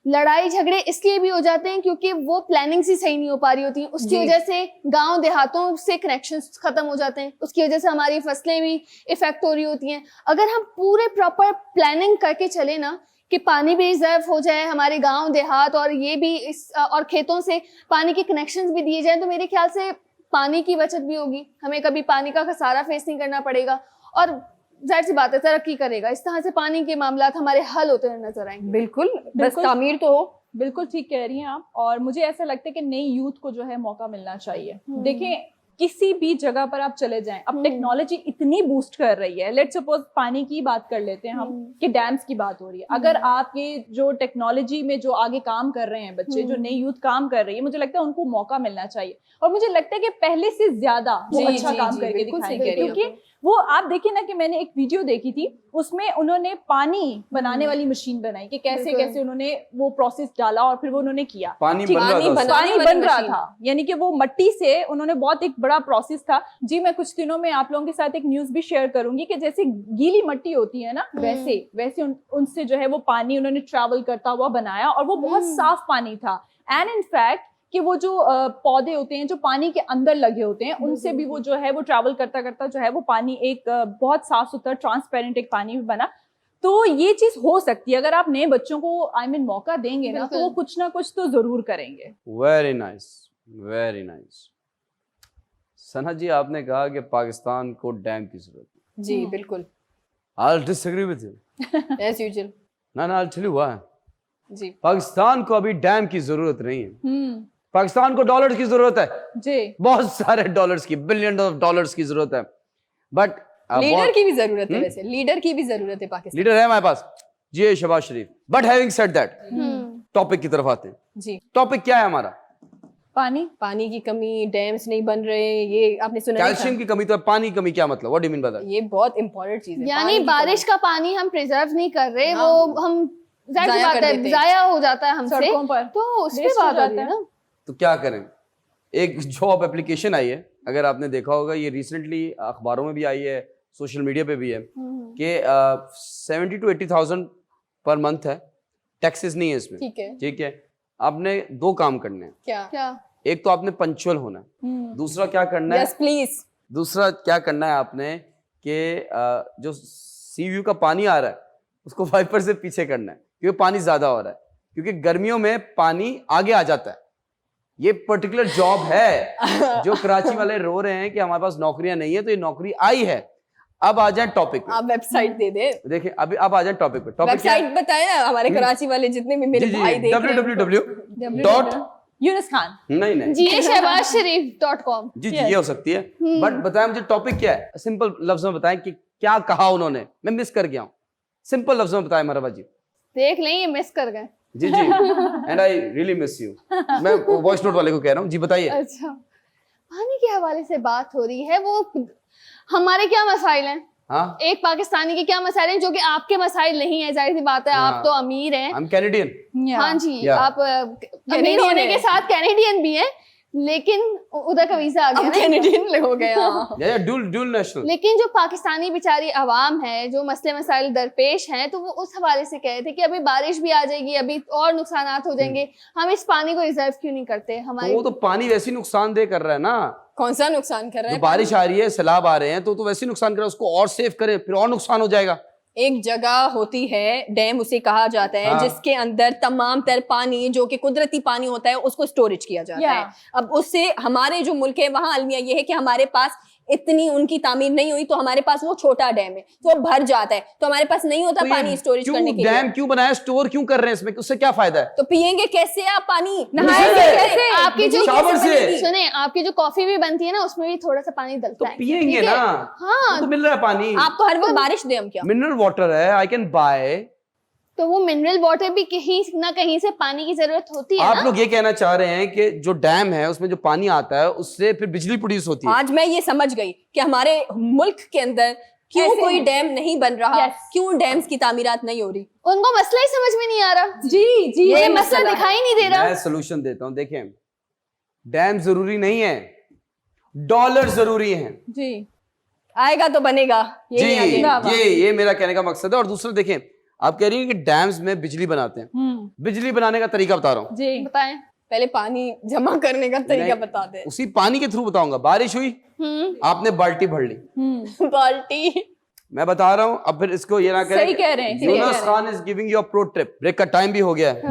लड़ाई झगड़े इसलिए भी हो जाते हैं क्योंकि वो प्लानिंग ही सही नहीं हो पा रही होती। उसकी जी। वजह से गांव देहातों से कनेक्शंस खत्म हो जाते हैं, उसकी वजह से हमारी फसलें भी इफेक्ट हो रही होती हैं। अगर हम पूरे प्रॉपर प्लानिंग करके चले ना कि पानी भी रिजर्व हो जाए हमारे गांव देहात, और ये भी और खेतों से पानी के कनेक्शंस भी दिए जाए, तो मेरे ख्याल से पानी की बचत भी होगी, हमें कभी पानी का खसारा फेस नहीं करना पड़ेगा, और जाहिर सी बात है तरक्की करेगा। इस तरह से पानी के मामलात हमारे हल होते हुए नजर आएंगे। बिल्कुल, बस बिल्कुल। तामीर तो हो। बिल्कुल ठीक कह रही हैं आप, और मुझे ऐसा लगता है कि नई यूथ को जो है मौका मिलना चाहिए। देखें किसी भी जगह पर आप चले जाएं, अब टेक्नोलॉजी इतनी बूस्ट कर रही है। लेट्स सपोज पानी की बात कर लेते हैं हम, कि डैम्स की बात हो रही है। अगर आप ये जो टेक्नोलॉजी में जो आगे काम कर रहे हैं बच्चे, जो नई यूथ काम कर रही है, मुझे लगता है उनको मौका मिलना चाहिए, और मुझे लगता है कि पहले से ज्यादा वो जी, अच्छा जी, काम जी, करके बिल्कुल सही दिखाएंगे। कह रही हो क्योंकि वो आप देखिए ना कि मैंने एक वीडियो देखी थी, उसमें उन्होंने पानी बनाने वाली मशीन बनाई कि कैसे बिल्कुल। कैसे उन्होंने वो प्रोसेस डाला और फिर वो उन्होंने किया। पानी ठीक, बन रहा था उससे। बनाने पानी वाली बन रहा मशीन। था, यानी कि वो मट्टी से उन्होंने, बहुत एक बड़ा प्रोसेस था जी। मैं कुछ दिनों में आप लोगों के साथ एक न्यूज भी शेयर करूंगी कि जैसे गीली मट्टी होती है ना, वैसे उनसे जो है वो पानी उन्होंने ट्रैवल करता हुआ बनाया, और वो बहुत साफ पानी था। एंड इनफैक्ट कि वो जो पौधे होते हैं जो पानी के अंदर लगे होते हैं, उनसे भी वो जो है वो ट्रैवल करता करता जो है वो पानी एक बहुत साफ सुथरा ट्रांसपेरेंट एक पानी भी बना। तो ये चीज हो सकती है अगर आप नए बच्चों को मौका देंगे ना, तो वो कुछ ना कुछ तो जरूर करेंगे। Very nice, very nice. Sana ji, आपने कहा कि पाकिस्तान को डैम की जरूरत है। जी बिल्कुल, I'll disagree with you. As usual. ना, I'll tell you why. जी पाकिस्तान को अभी डैम की जरूरत नहीं है। पाकिस्तान को डॉलर की जरूरत है, जी, बहुत सारे डॉलर्स की, बिलियन ऑफ डॉलर्स की जरूरत है। बट लीडर की भी जरूरत है, वैसे लीडर की भी जरूरत है पाकिस्तान। लीडर है हमारे पास, जी Shehbaz Sharif. But having said that, topic की तरफ आते हैं। जी, टॉपिक क्या है हमारा? पानी की कमी, डैम्स नहीं बन रहे, ये आपने सुना नहीं कैल्शियम था? की कमी। तो पानी की कमी क्या मतलब? What do you mean by that? ये बहुत इंपॉर्टेंट चीज है। यानी पानी की बारिश का पानी हम प्रिजर्व नहीं कर रहे, हाँ। वो हम जाहिर सी जाया बात कर है देते हैं। जाया हो जाता है हमसे, सड़कों पर तो उस पे waste हो बात आ रही जाता है है। ना। तो क्या करें? एक जॉब एप्लीकेशन आई है, अगर आपने देखा होगा, ये रिसेंटली अखबारों में भी आई है, सोशल मीडिया पे भी है, कि 70 to 80,000 पर मंथ है, टैक्सेस नहीं है इसमें। ठीक है। ठीक है, आपने 2 काम करने हैं। क्या? क्या? एक तो आपने पंचुअल होना है, दूसरा क्या करना है? Yes please. दूसरा क्या करना है आपने कि जो सी व्यू का पानी आ रहा है उसको वाइपर से पीछे करना है, क्योंकि पानी ज्यादा हो रहा है, क्योंकि गर्मियों में पानी आगे आ जाता है। ये पर्टिकुलर जॉब है जो कराची वाले रो रहे हैं कि हमारे पास नौकरियां नहीं है, तो ये नौकरी आई है। अब आ जाए टॉपिक पे। आप वेबसाइट दे दे। देखिए अभी अब आ जाए टॉपिक पे। टॉपिक क्या वेबसाइट बताए ना, हमारे कराची वाले जितने भी मेरे भाई देख रहे हैं। www. यूनुस खान। नहीं जी shehbazsharif.com। जी ये हो सकती है, बट बताएं मुझे टॉपिक क्या है। सिंपल लफ्जों में बताएं कि क्या कहा उन्होंने, मैं मिस कर गया हूँ। सिंपल लफ्जों में बताएं मरहबा जी। देख लें ये मिस कर गए। जी जी, and I really miss you. मैं वॉइस नोट वाले को कह रहा हूँ, जी बताइए। अच्छा, पानी के हवाले से बात हो रही है, वो हमारे क्या मसाइल हैं? हाँ, एक पाकिस्तानी के क्या मसाइल हैं जो कि आपके मसाइल नहीं है? जाहिर सी बात है, आप हाँ। तो अमीर हैं। I am Canadian. हाँ जी, Yeah. आप अमीर Canadian होने है। के साथ कैनेडियन भी हैं, लेकिन उधर का वीजा आ गया अब ना। कैनेडियन हो गया। या डुअल नेशनल। लेकिन जो पाकिस्तानी बेचारी आवाम है, जो मसले मसाइल दरपेश हैं, तो वो उस हवाले से कह रहे थे कि अभी बारिश भी आ जाएगी, अभी और नुकसानात हो जाएंगे, हम इस पानी को रिजर्व क्यों नहीं करते? तो हमारे वो तो पानी वैसे ही नुकसानदेह कर रहा है ना। कौन सा नुकसान कर रहा जो है? बारिश आ रही है, सैलाब आ रहे हैं, तो वैसे ही नुकसान कर रहा है। उसको और सेव करें, फिर और नुकसान हो जाएगा। एक जगह होती है, डैम उसे कहा जाता है, हाँ। जिसके अंदर तमाम तर पानी जो कि कुदरती पानी होता है उसको स्टोरेज किया जाता है। अब उससे हमारे जो मुल्क है वहां अलमिया ये है कि हमारे पास इतनी उनकी तामीर नहीं हुई, तो हमारे पास वो छोटा डैम है तो वो भर जाता है, तो हमारे पास नहीं होता तो ये पानी स्टोरेज करने के डैम लिए। क्यों बनाया, स्टोर क्यों कर रहे हैं इसमें, उससे क्या फायदा है? तो पियेंगे कैसे आप पानी, नहाएंगे कैसे? आपकी जो शावर से। सुने, आपकी जो कॉफी भी बनती है ना उसमें भी थोड़ा सा पानी तो डलता है, पियेंगे ठीक है? ना, हाँ तो मिल रहा है पानी, आपको हर वक्त बारिश दे हम क्या? मिनरल वाटर है, आई कैन बाय। तो वो मिनरल वाटर भी कहीं ना कहीं से पानी की जरूरत होती है आप ना। लोग ये कहना चाह रहे हैं कि जो डैम है उसमें जो पानी आता है उससे फिर बिजली प्रोड्यूस होती है। आज मैं ये समझ गई कि हमारे मुल्क के अंदर क्यों ऐसे कोई है। डैम नहीं बन रहा, Yes. क्यों डैम्स की तामीरात नहीं हो रही। उनको मसला ही समझ में नहीं आ रहा, जी जी ये ये मसला मसला दिखाई नहीं दे रहा। मैं सोल्यूशन देता हूं, देखें डैम जरूरी नहीं है, डॉलर जरूरी है। जी आएगा तो बनेगा, जी ये नहीं आगे। ये मेरा कहने का मकसद है। और दूसरा देखें, आप कह रही हैं कि डैम्स में बिजली बनाते हैं, बिजली बनाने का तरीका बता रहा हूं। जी बताएं। पहले पानी जमा करने का तरीका नहीं, बता दे। उसी पानी के थ्रू बताऊंगा। बारिश हुई, आपने बाल्टी भर ली, बाल्टी मैं बता रहा हूं। अब फिर इसको ये ना करें। सही कह रहे हैं, सही कह यूनुस रहे हैं। Khan is giving you a pro trip. Break का टाइम भी हो गया है।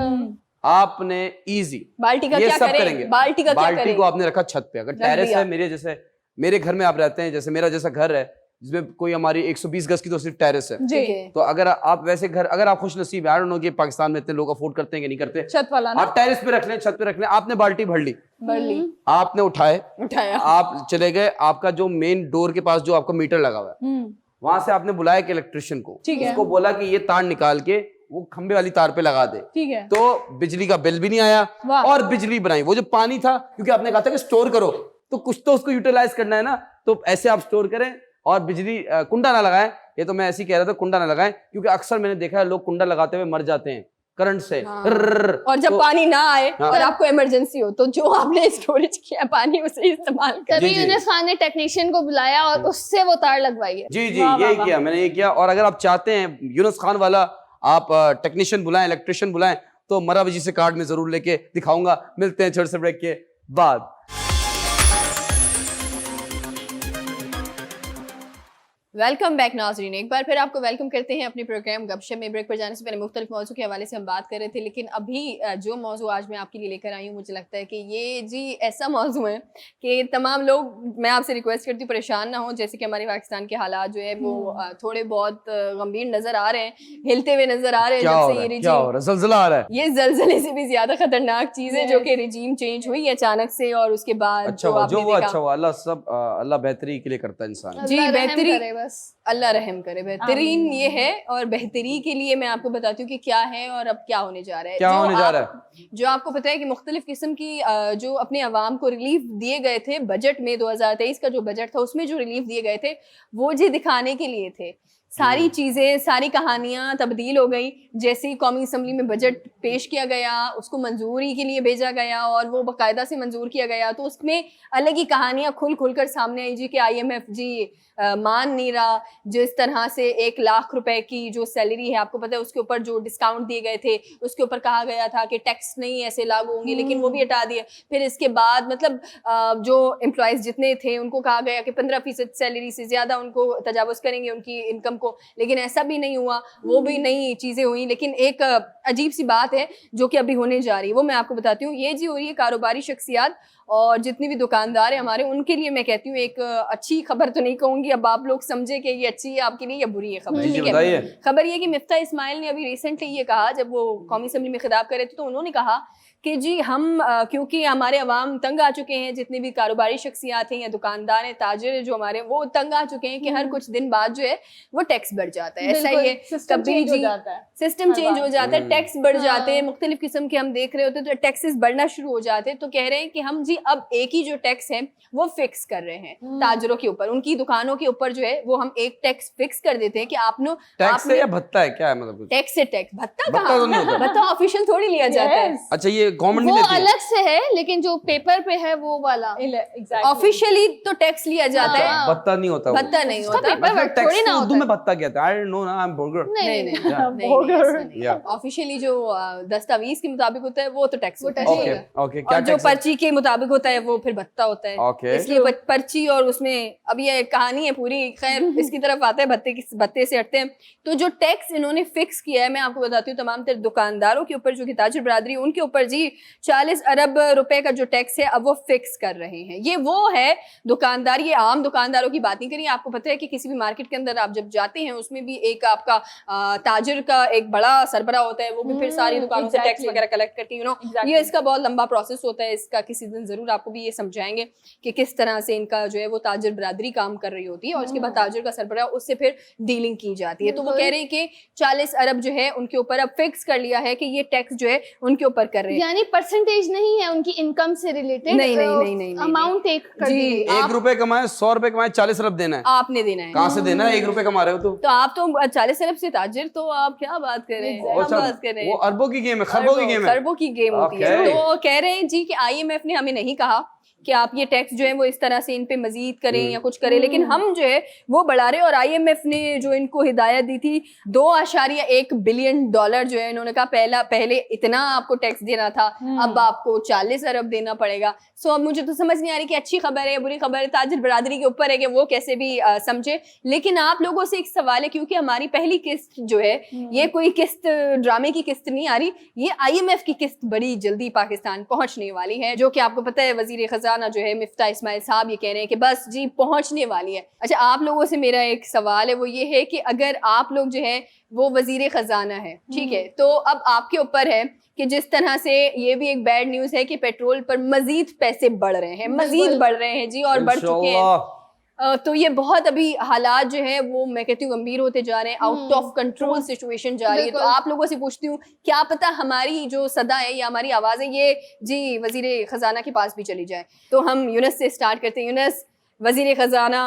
आपने इजी बाल्टी का ये क्या सब करें? करेंगे। बाल्टी का क्या बाल्टी करें? को आपने रखा छत पे। अगर रख टेरेस दिया। है, मेरे जैसे मेरे घर में आप रहते हैं, जैसे मेरा जैसा घर है जिसमें कोई हमारी 120 गज की तो सिर्फ टेरेस है। जी ठीक है। तो अगर आप वैसे घर, अगर आप खुश नसीब है, आई डोंट नो कि पाकिस्तान में इतने लोग अफोर्ड करते हैं कि नहीं करते, छत वाला ना। आप टेरेस पे रख लें, छत पे रख लें। आपने बाल्टी भर ली, भर ली, आपने उठाए, उठाया, आप चले गए, आपका जो मेन डोर के पास जो आपका मीटर लगा हुआ है वहां से आपने बुलाया कि इलेक्ट्रिशियन को, ठीक है। उसको बोला कि ये तार निकाल के वो खंबे वाली तार पे लगा दे, ठीक है। तो बिजली का बिल भी नहीं आया वाह। और बिजली बनाई। वो जो पानी था, क्योंकि आपने कहा था कि स्टोर करो, तो कुछ तो उसको यूटिलाइज करना है ना, तो ऐसे आप स्टोर करें और बिजली कुंडा ना लगाएं। ये तो मैं ऐसे ही कह रहा था, कुंडा ना लगाएं, क्योंकि अक्सर मैंने देखा है लोग कुंडा लगाते हुए मर जाते हैं करंट से। हाँ। और और जब पानी ना आए हाँ। और आपको इमरजेंसी हो, तो जो आपने स्टोरेज किया पानी उसे इस्तेमाल कर। तभी जी, जी। यूनुस खान ने टेक्नीशियन को बुलाया और उससे वो तार लगवाई है। जी जी, वाह, यही वाह, किया मैंने, ये किया। और अगर आप चाहते हैं यूनुस खान वाला आप टेक्नीशियन बुलाएं, इलेक्ट्रिशियन बुलाएं, तो मरा वजी से कार्ड में जरूर लेके दिखाऊंगा। मिलते हैं छोटे से ब्रेक के बाद। वेलकम बैक नाजरीन, एक बार फिर आपको वेलकम करते हैं अपने प्रोग्राम गपशप में। ब्रेक पर जाने से पहले मुख्तलिफ मौजू के हवाले से हम बात कर रहे थे, लेकिन अभी जो मौजू आज मैं आपके लिए लेकर आई हूँ, मुझे लगता है कि ये जी ऐसा मौजू है कि तमाम लोग, मैं आपसे रिक्वेस्ट करती हूँ परेशान ना हो। जैसे कि हमारे पाकिस्तान के हालात जो है वो थोड़े बहुत गंभीर नजर आ रहे हैं, हिलते हुए नजर आ रहे हैं क्या हो जब रहा से है, ये क्या हो रिजीम, रहा है, जलजला आ रहा है। ये जलजले से भी ज्यादा खतरनाक चीज है जो कि रिजीम चेंज हुई अचानक से, और उसके बाद अच्छा हुआ, जो आपने वो देखा। अच्छा हुआ। अल्लाह सब अल्लाह बेहतरी के लिए करता है इंसान। जी, अल्लाह रहम बेहतरी- करे बस। अल्लाह रहम करे। बेहतरीन ये है, और बेहतरी के लिए मैं आपको बताती हूँ कि क्या है और अब क्या होने जा रहा है। क्या जो होने जा आप- रहा है? जो आपको पता है कि मुख्तलिफ किस्म की जो अपने अवाम को रिलीफ दिए गए थे बजट में, 2023 का जो बजट था उसमें जो रिलीफ दिए गए थे वो जी दिखाने के लिए थे। सारी चीज़ें, सारी कहानियां तब्दील हो गई। जैसे ही कौमी असम्बली में बजट पेश किया गया, उसको मंजूरी के लिए भेजा गया और वो बाकायदा से मंजूर किया गया, तो उसमें अलग ही कहानियां खुल खुल कर सामने आई जी कि IMF जी मान नहीं रहा। जिस तरह से 1 लाख रुपए की जो सैलरी है, आपको पता है उसके ऊपर जो डिस्काउंट दिए गए थे, उसके ऊपर कहा गया था कि टैक्स नहीं ऐसे लागू होंगे, लेकिन वो भी हटा दिए। फिर इसके बाद मतलब जो एम्प्लॉयज़ जितने थे उनको कहा गया कि 15% सैलरी से ज़्यादा उनको तजावुज़ करेंगे उनकी इनकम को, लेकिन ऐसा भी नहीं हुआ, वो भी नई चीज़ें हुई। लेकिन एक अजीब सी बात है जो कि अभी होने जा रही है, वो मैं आपको बताती हूँ। ये जी हो रही है कारोबारी शख्सियात और जितने भी दुकानदार हैं हमारे, उनके लिए मैं कहती हूँ एक अच्छी खबर तो नहीं कहूँगी, अब आप लोग समझे कि ये अच्छी है आपके लिए या बुरी है खबर। जी, ठीक है, बताइए। खबर ये कि मिफ्ता इस्माइल ने अभी रिसेंटली ये कहा, जब वो कौमी असम्बली में खिताब कर रहे थे, तो उन्होंने कहा कि जी हम क्योंकि हमारे अवाम तंग आ चुके हैं, जितने भी कारोबारी शख्सियात हैं या दुकानदार हैं, ताजिर हैं जो हमारे, वो तंग आ चुके हैं कि हर कुछ दिन बाद जो है वो टैक्स बढ़ जाता है। ऐसा ही है, कभी जी सिस्टम चेंज हो जाता है, टैक्स बढ़ जाते हैं, मुख्तलिफ किस्म के हम देख रहे होते हैं, तो टैक्सेस बढ़ना शुरू हो जाते हैं। तो कह रहे हैं कि हम जी अब एक ही जो टैक्स है वो फिक्स कर रहे हैं ताजरों के ऊपर, उनकी दुकानों के ऊपर जो है वो हम एक टैक्स फिक्स कर देते हैं कि टैक्स है या भत्ता है, क्या है मतलब? टैक्स से टैक्स, भत्ता भत्ता तो नहीं कहाँ, होता। भत्ता ऑफिशियल थोड़ी लिया जाता है। अच्छा, ये गवर्नमेंट वो नहीं देती है? अलग से है, लेकिन जो पेपर पे है वो वाला ऑफिशियली तो टैक्स लिया जाता है, हाँ। भत्ता नहीं होता वो। भत्ता नहीं उसका होता। पेपर वर्क टैक्स थोड़ी ना उर्दू होता में है। भत्ता कहते हैं। आई डोंट नो ना, आई एम बर्गर। नहीं नहीं Yeah. ऑफिशियली जो दस्तावेज के मुताबिक होता है वो तो टैक्स होता है। टैक्स ओके होगा। ओके, क्या और जो टैक्स है? पर्ची के मुताबिक होता है वो फिर भत्ता होता है। Okay. इसलिए पर्ची और उसमें अब ये कहानी है पूरी, खैर इसकी तरफ आते हैं, भत्ते से हटते हैं। तो जो टैक्स इन्होंने फिक्स किया है, मैं आपको बताती हूँ, तमाम तर दुकानदारों के ऊपर जो कि ताजिर बरादरी उनके ऊपर जी जी 40 अरब रुपए का जो टैक्स है अब वो फिक्स कर रहे हैं। ये वो है दुकानदार, ये आम दुकानदारों की बात नहीं करिए। आपको पता है कि किसी भी मार्केट के अंदर आप जब जाते हैं उसमें भी एक आपका ताजिर का एक बड़ा सरबरा होता है, वो भी फिर सारी दुकानों से टैक्स वगैरह कलेक्ट करके ये इसका बहुत लंबा प्रोसेस होता है। इसका किसी दिन जरूर आपको भी ये समझाएंगे कि किस तरह से इनका जो है वो ताजिर बरादरी काम कर रही होती है और उसके बाद ताजिर का सरबरा उससे फिर डीलिंग की जाती है। तो वो कह रहे हैं कि 40 अरब जो है उनके ऊपर अब फिक्स कर लिया है कि ये टैक्स जो है उनके ऊपर कर रहे हैं। यानी परसेंटेज नहीं है उनकी इनकम से रिलेटेड, नहीं, अमाउंट एक कर जी, दी। 1 रुपए कमाए 100 रुपए कमाए 40 अरब देना है, आपने देना है। कहाँ से देना है? 1 रुपए कमा रहे हो तो आप तो 40 अरब से ताजिर, तो आप क्या बात कर रहे हैं? वो क्या बात कर रहे वो हैं? अरबों की गेम है, खरबों की गेम है। खरबों की गेम होती है। Okay. तो कह रहे हैं जी कि IMF ने हमें नहीं कहा कि आप ये टैक्स जो है वो इस तरह से इन पे मजीद करें या कुछ करें, लेकिन हम जो है वो बढ़ा रहे हैं। और IMF ने जो इनको हिदायत दी थी 2.1 बिलियन डॉलर जो है, इन्होंने कहा पहले इतना आपको टैक्स देना था, अब आपको 40 अरब देना पड़ेगा। सो अब मुझे तो समझ नहीं आ रही कि अच्छी खबर है या बुरी खबर है, ताजिर बरादरी के ऊपर है कि वो कैसे भी समझे। लेकिन आप लोगों से एक सवाल है, क्योंकि हमारी पहली किस्त जो है ये कोई किस्त ड्रामे की किस्त नहीं आ रही, ये IMF की किस्त बड़ी जल्दी पाकिस्तान पहुंचने वाली है, जो कि आपको पता है वजीर खजाना जो है मिफ्ता इस्माइल साहब ये कह रहे हैं कि बस जी पहुंचने वाली है। अच्छा, आप लोगों से मेरा एक सवाल है, वो ये है कि अगर आप लोग जो है वो वजीर खजाना है, ठीक है, तो अब आपके ऊपर है कि जिस तरह से ये भी एक बैड न्यूज है कि पेट्रोल पर मजीद पैसे बढ़ रहे हैं, मजीद बढ़ रहे हैं जी, और बढ़ चुके हैं। तो ये बहुत अभी हालात जो है वो मैं कहती हूँ गंभीर होते जा रहे हैं, आउट ऑफ कंट्रोल सिचुएशन जा रही है। तो आप लोगों से पूछती हूँ, क्या पता हमारी जो सदा है या हमारी आवाज़ है ये जी वजीर खजाना के पास भी चली जाए। तो हम यूनस से स्टार्ट करते हैं। यूनस, वजीर खजाना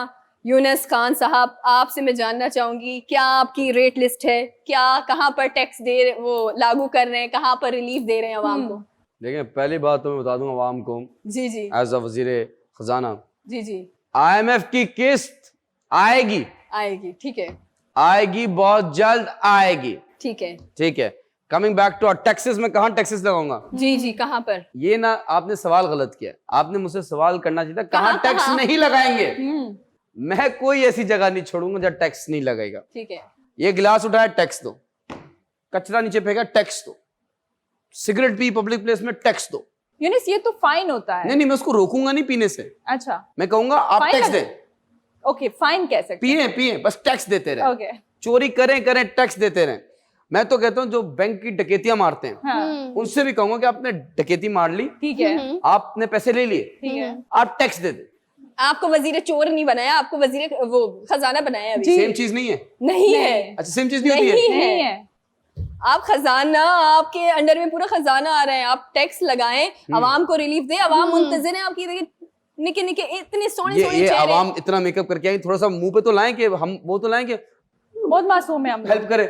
यूनस खान साहब, आपसे मैं जानना चाहूंगी क्या आपकी रेट लिस्ट है, क्या कहाँ पर टैक्स वो लागू कर रहे हैं, कहाँ पर रिलीफ दे रहे हैं अवाम को? देखिए, पहली बात तो मैं बता दूं अवाम को, जी जी एज अ वजीर खजाना, जी जी IMF की किस्त आएगी, ठीक है, आएगी, बहुत जल्द आएगी, ठीक है, ठीक है। कमिंग बैक टू टैक्सेस, में कहाँ टैक्सेस लगाऊंगा? जी जी, कहाँ पर? ये ना आपने सवाल गलत किया, आपने मुझसे सवाल करना चाहिए था कहाँ टैक्स नहीं लगाएंगे। मैं कोई ऐसी जगह नहीं छोड़ूंगा जहाँ टैक्स नहीं लगेगा, ठीक है। ये गिलास उठाया टैक्स दो, कचरा नीचे फेंका टैक्स दो, सिगरेट पी पब्लिक प्लेस में टैक्स दो। यूनिस, ये तो फाइन होता है। नहीं, मैं उसको रोकूंगा नहीं पीने से। अच्छा, मैं कहूंगा आप फाइन टैक्स लगे? दें, ओके, फाइन कह सकते हैं। पिए बस टैक्स देते रहे, ओके, चोरी करें टैक्स देते रहे। मैं तो कहता हूँ जो बैंक की डकैतियां मारते हैं हाँ, उनसे भी कहूंगा कि आपने डकैती मार ली, ठीक है, आपने पैसे ले लिए, ठीक है। आप टैक्स दे दे। आपको वजीर चोर नहीं बनाया, आपको वजीर वो खजाना बनाया अभी। सेम चीज नहीं है? नहीं है, अच्छा, सेम चीज नहीं होती है? नहीं है। आप खजाना, आपके अंडर में पूरा खजाना आ रहा है, आप टैक्स लगाएं, अवाम को रिलीफ दें, अवाम मुंतजिर है आपकी। देखिए निके निके इतने सोने सोने ये चेहरे। आवाम इतना मेकअप करके आई, थोड़ा सा मुंह पे तो लाएं कि हम वो तो लाएं कि बहुत मासूम है हम। हेल्प करे।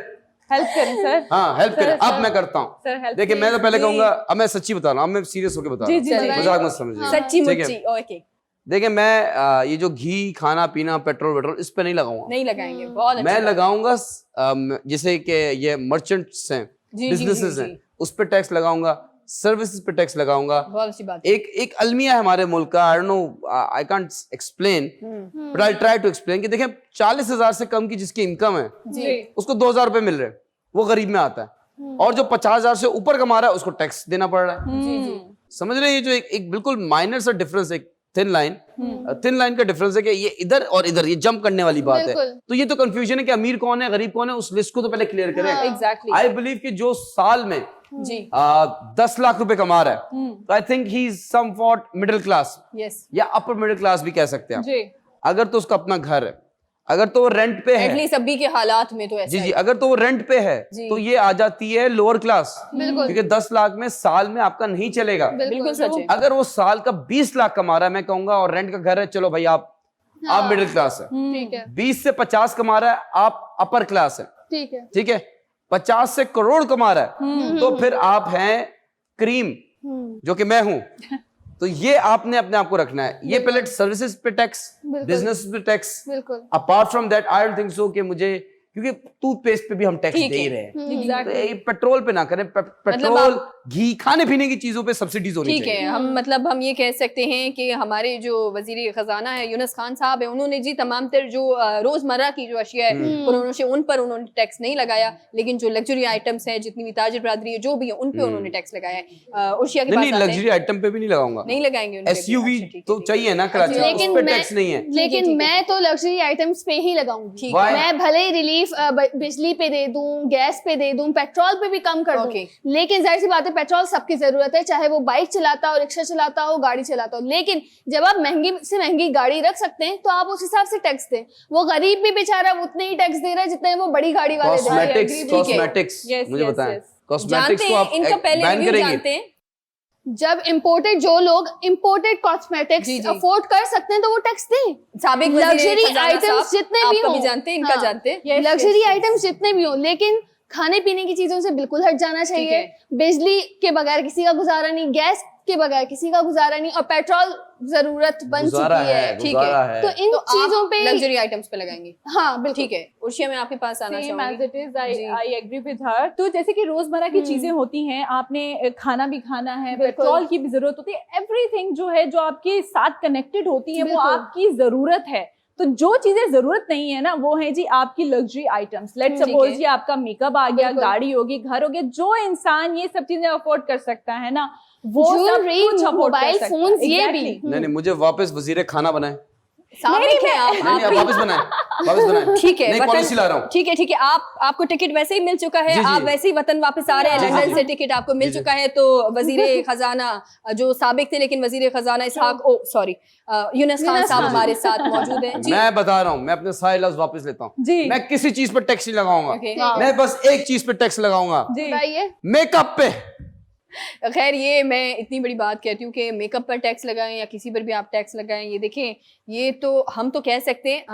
हेल्प करें सर। हाँ, हेल्प करें। सर, अब मैं करता हूँ। सर, हेल्प देखिए, मैं तो पहले जी। कहूंगा, अब मैं सच्ची बता रहा हूँ, अब मैं सीरियस होकर बता जी, रहा जी, हूँ, जी। मजाक मत समझिए। सच्ची ठीक है। मुच्ची, ओके। देखिए, मैं ये जो घी, खाना पीना, पेट्रोल इस पे नहीं लगाऊंगा, नहीं लगाएंगे, बहुत मैं अच्छा। लगाऊंगा जैसे कि ये मर्चेंट्स हैं, जी, बिजनेसेस जी, हैं, जी। उस पे टैक्स लगाऊंगा, सर्विसेज पे टैक्स लगाऊंगा। बहुत अच्छी बात है। एक अलमिया है हमारे मुल्क का, I don't know, I can't explain, but I try to explain कि देखिए 40,000 से कम की जिसकी इनकम है जी, उसको 2,000 रुपए मिल रहे हैं, वो गरीब में आता है, और जो 50,000 से ऊपर कमा रहा है उसको टैक्स देना पड़ रहा है। जी जी, समझ रहे हैं? ये जो एक बिल्कुल माइनर सा डिफरेंस है, थिन लाइन का डिफरेंस है कि ये इधर और इधर, ये जंप करने वाली बात है। बिल्कुल। तो ये तो कंफ्यूजन है कि अमीर कौन है, गरीब कौन है, उस लिस्ट को तो पहले क्लियर करें। एग्जैक्टली। आई बिलीव कि जो साल में जी, 10 लाख रुपए कमा रहा है, तो I think he is somewhat middle class yes, या अपर मिडिल क्लास भी कह सकते हैं आप। जी, अगर तो उसका अपना घर है, अगर तो वो रेंट पे है, एटलीस्ट अभी के हालात में तो ऐसा जी जी, है। अगर तो वो रेंट पे है जी। तो ये आ जाती है लोअर क्लास, बिल्कुल क्योंकि 10 लाख में साल में आपका नहीं चलेगा। बिल्कुल सच है। अगर वो साल का 20 लाख कमा रहा है, मैं कहूंगा, और रेंट का घर है, चलो भाई आप मिडिल क्लास है। ठीक है 20 से 50 कमा रहा है, आप अपर क्लास है, ठीक है ठीक है। 50 से करोड़ कमा रहा है तो फिर आप हैं क्रीम, जो कि मैं हूं। तो ये आपने अपने आप को रखना है। ये पहले सर्विसेज पे टैक्स, बिल्कुल। बिजनेस पे टैक्स, बिल्कुल apart from that I don't think so कि मुझे, क्योंकि टूथपेस्ट पे भी हम टैक्स ठीक दे ही है। रहे हैं, तो एग्जैक्टली। ये पेट्रोल पे ना करें। पेट्रोल घी, खाने पीने की चीजों पे सब्सिडीज होनी ठीक चाहिए। है, हम ये कह सकते हैं कि हमारे जो वजीर खजाना है यूनुस खान साहब है, उन्होंने जी तमाम तर जो रोजमर्रा की जो अशिया है उन पर उन्होंने टैक्स नहीं लगाया, लेकिन जो लग्जरी आइटम्स है, जितनी भी ताजिर बरादरी है, जो भी है, उन पे उन्होंने टैक्स लगाया है। उर्शिया के पास नहीं, लग्जरी आइटम पे भी नहीं लगाऊंगा, नहीं लगाएंगे उन पे भी। एसयूवी अच्छा, ठीक तो है, चाहिए ना कराची में, उस पे टैक्स नहीं है। लेकिन मैं तो लग्जरी आइटम्स पे ही लगाऊंगी। ठीक है। मैं भले ही रिलीफ बिजली पे दे दूं, गैस पे दे दूं, पेट्रोल पे भी कम कर दूं, लेकिन जाहिर सी बात है पेट्रोल सबकी जरूरत है, चाहे वो बाइक चलाता हो, रिक्शा चलाता हो, गाड़ी चलाता हो। लेकिन जब आप महंगी से महंगी गाड़ी रख सकते हैं तो आप उस हिसाब से टैक्स दें। वो गरीब भी बेचारा उतने ही टैक्स दे रहा है जितने वो बड़ी गाड़ी वाले दे रहे हैं। कॉस्मेटिक्स मुझे बताएं, कॉस्मेटिक्स को आप इनका पहले बैन रिव्यू करेंगे? जानते हैं? जब इम्पोर्टेड, जो लोग इम्पोर्टेड कॉस्मेटिक्स अफोर्ड कर सकते हैं तो वो टैक्स दें। साबिक लग्जरी आइटम्स जितने भी आप हों, कभी जानते हैं, इनका जानते हैं, लग्जरी आइटम्स जितने भी हों, लेकिन खाने पीने की चीजों से बिल्कुल हट जाना चाहिए। बिजली के बगैर किसी का गुजारा नहीं, गैस के बगैर किसी का गुजारा नहीं, और पेट्रोल जरूरत बन चुकी है। ठीक है, तो इन चीजों पे लग्जरी आइटम्स पे लगाएंगे। हाँ बिल्कुल। ठीक है, उर्शिया मैं आपके पास आना Same as चाहूंगी। it is, I agree with her। तो जैसे कि रोजमर्रा की चीजें होती हैं, आपने खाना भी खाना है, पेट्रोल की भी जरूरत होती है, एवरीथिंग जो है जो आपके साथ कनेक्टेड होती है वो आपकी जरूरत है। तो जो चीजें जरूरत नहीं है ना, वो है जी आपकी लग्जरी आइटम्स। लेट्स सपोज जी आपका मेकअप आ गया, गाड़ी होगी, घर हो गया, जो इंसान ये सब चीजें अफोर्ड कर सकता है ना, वो सब कुछ अफोर्ड कर सकता है। फोन्स, ये भी। नहीं, मुझे वापस वजीर खाना बनाए। साबिक है आप। नहीं, वापस बनाए। ठीक है, नई पॉलिसी ला रहा हूँ। ठीक है, आपको टिकट वैसे ही मिल चुका है, आप वैसे ही वतन वापस आ रहे हैं, लंदन से टिकट आपको मिल चुका है। तो वजीर खजाना जो साबिक थे, लेकिन वजीर खजाना यूनुस खान साहब हमारे साथ मौजूद हैं। मैं बता रहा हूँ, मैं अपने सारे लफ्ज वापस लेता हूँ। मैं किसी चीज पर टैक्स नहीं लगाऊंगा, मैं बस एक चीज पे टैक्स लगाऊंगा, मेकअप पे। खैर, ये मैं इतनी बड़ी बात कहती हूँ कि मेकअप पर टैक्स लगाएं या किसी पर भी आप टैक्स लगाएं, ये देखें, ये तो हम तो कह सकते हैं,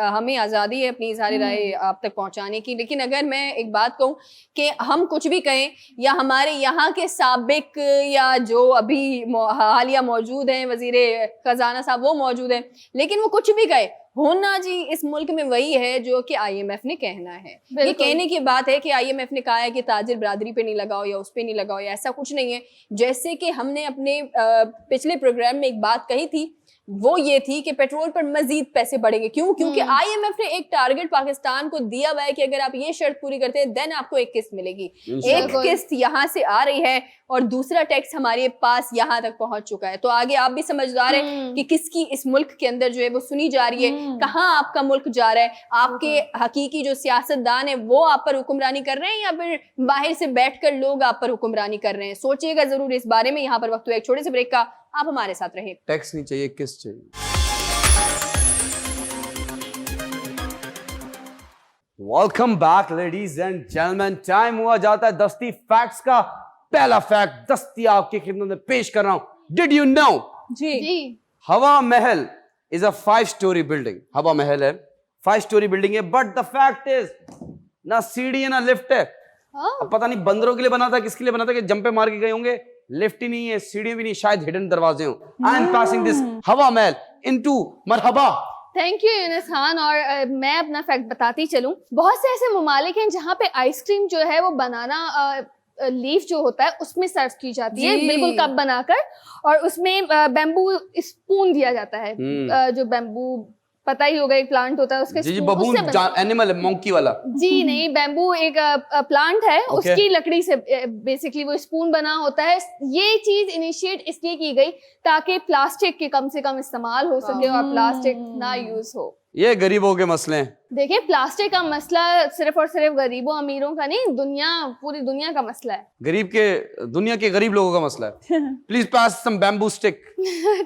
हमें आज़ादी है अपनी सारी राय आप तक पहुंचाने की, लेकिन अगर मैं एक बात कहूँ कि हम कुछ भी कहें या हमारे यहाँ के साबिक या जो अभी हालिया मौजूद हैं वजीर खजाना साहब, वो मौजूद हैं, लेकिन वो कुछ भी कहे, होना जी इस मुल्क में वही है जो कि IMF ने कहना है। ये कहने की बात है कि IMF ने कहा है कि ताजिर बरादरी पे नहीं लगाओ या उस पे नहीं लगाओ, या ऐसा कुछ नहीं है। जैसे कि हमने अपने पिछले प्रोग्राम में एक बात कही थी, वो ये थी कि पेट्रोल पर मजीद पैसे बढ़ेंगे। क्यों? क्योंकि IMF ने एक टारगेट पाकिस्तान को दिया हुआ है कि अगर आप ये शर्त पूरी करते हैं देन आपको एक किस्त मिलेगी। एक किस्त यहाँ से आ रही है और दूसरा टैक्स हमारे पास यहाँ तक पहुंच चुका है। तो आगे आप भी समझदार हैं कि किसकी इस मुल्क के अंदर जो है वो सुनी जा रही है, कहाँ आपका मुल्क जा रहा है, आपके हकीकी जो सियासतदान है वो आप पर हुक्मरानी कर रहे हैं या फिर बाहर से बैठकर लोग आप पर हुक्मरानी कर रहे हैं। सोचिएगा जरूर इस बारे में। यहाँ पर वक्त हुआ एक छोटे से ब्रेक का, आप हमारे साथ रहे। टैक्स नहीं चाहिए, किस्त चाहिए। Welcome back ladies and gentleman. Time हुआ जाता है दस्ती फैक्ट्स का। पहला फैक्ट दस्ती आपकी खिदमत में पेश कर रहा हूं। डिड यू नो जी हवा महल इज अ 5 स्टोरी बिल्डिंग। हवा महल है 5 स्टोरी बिल्डिंग है, बट द फैक्ट इज ना सीढ़ी है ना लिफ्ट है। अब पता नहीं बंदरों के लिए बना था, किसके लिए बना था कि जंपे मार के गए होंगे। लिफ्ट ही नहीं है, सीढ़ी भी नहीं, शायद हिडन दरवाजे हो। आई एम पासिंग दिस हवा महल इनटू मरहबा। Thank you Yunus Khan. और मैं अपना फैक्ट बताती चलूं, बहुत से ऐसे ममालिक हैं जहाँ पे आइसक्रीम जो है वो बनाना लीफ जो होता है उसमें सर्व की जाती है, बिल्कुल कप बनाकर, और उसमें बैम्बू स्पून दिया जाता है। जो बैम्बू पता ही होगा, एक प्लांट होता है उसके जी बबून एनिमल है, मंकी वाला। जी नहीं, बैम्बू एक प्लांट है, उसकी लकड़ी से बेसिकली वो स्पून बना होता है। ये चीज इनिशिएट इसलिए की गई ताकि प्लास्टिक के कम से कम इस्तेमाल हो सके और प्लास्टिक ना यूज हो। ये गरीबों के मसले हैं। देखिए, प्लास्टिक का मसला सिर्फ और सिर्फ गरीबों अमीरों का नहीं, पूरी दुनिया का मसला है। दुनिया के गरीब लोगों का मसला है। Please pass some bamboo stick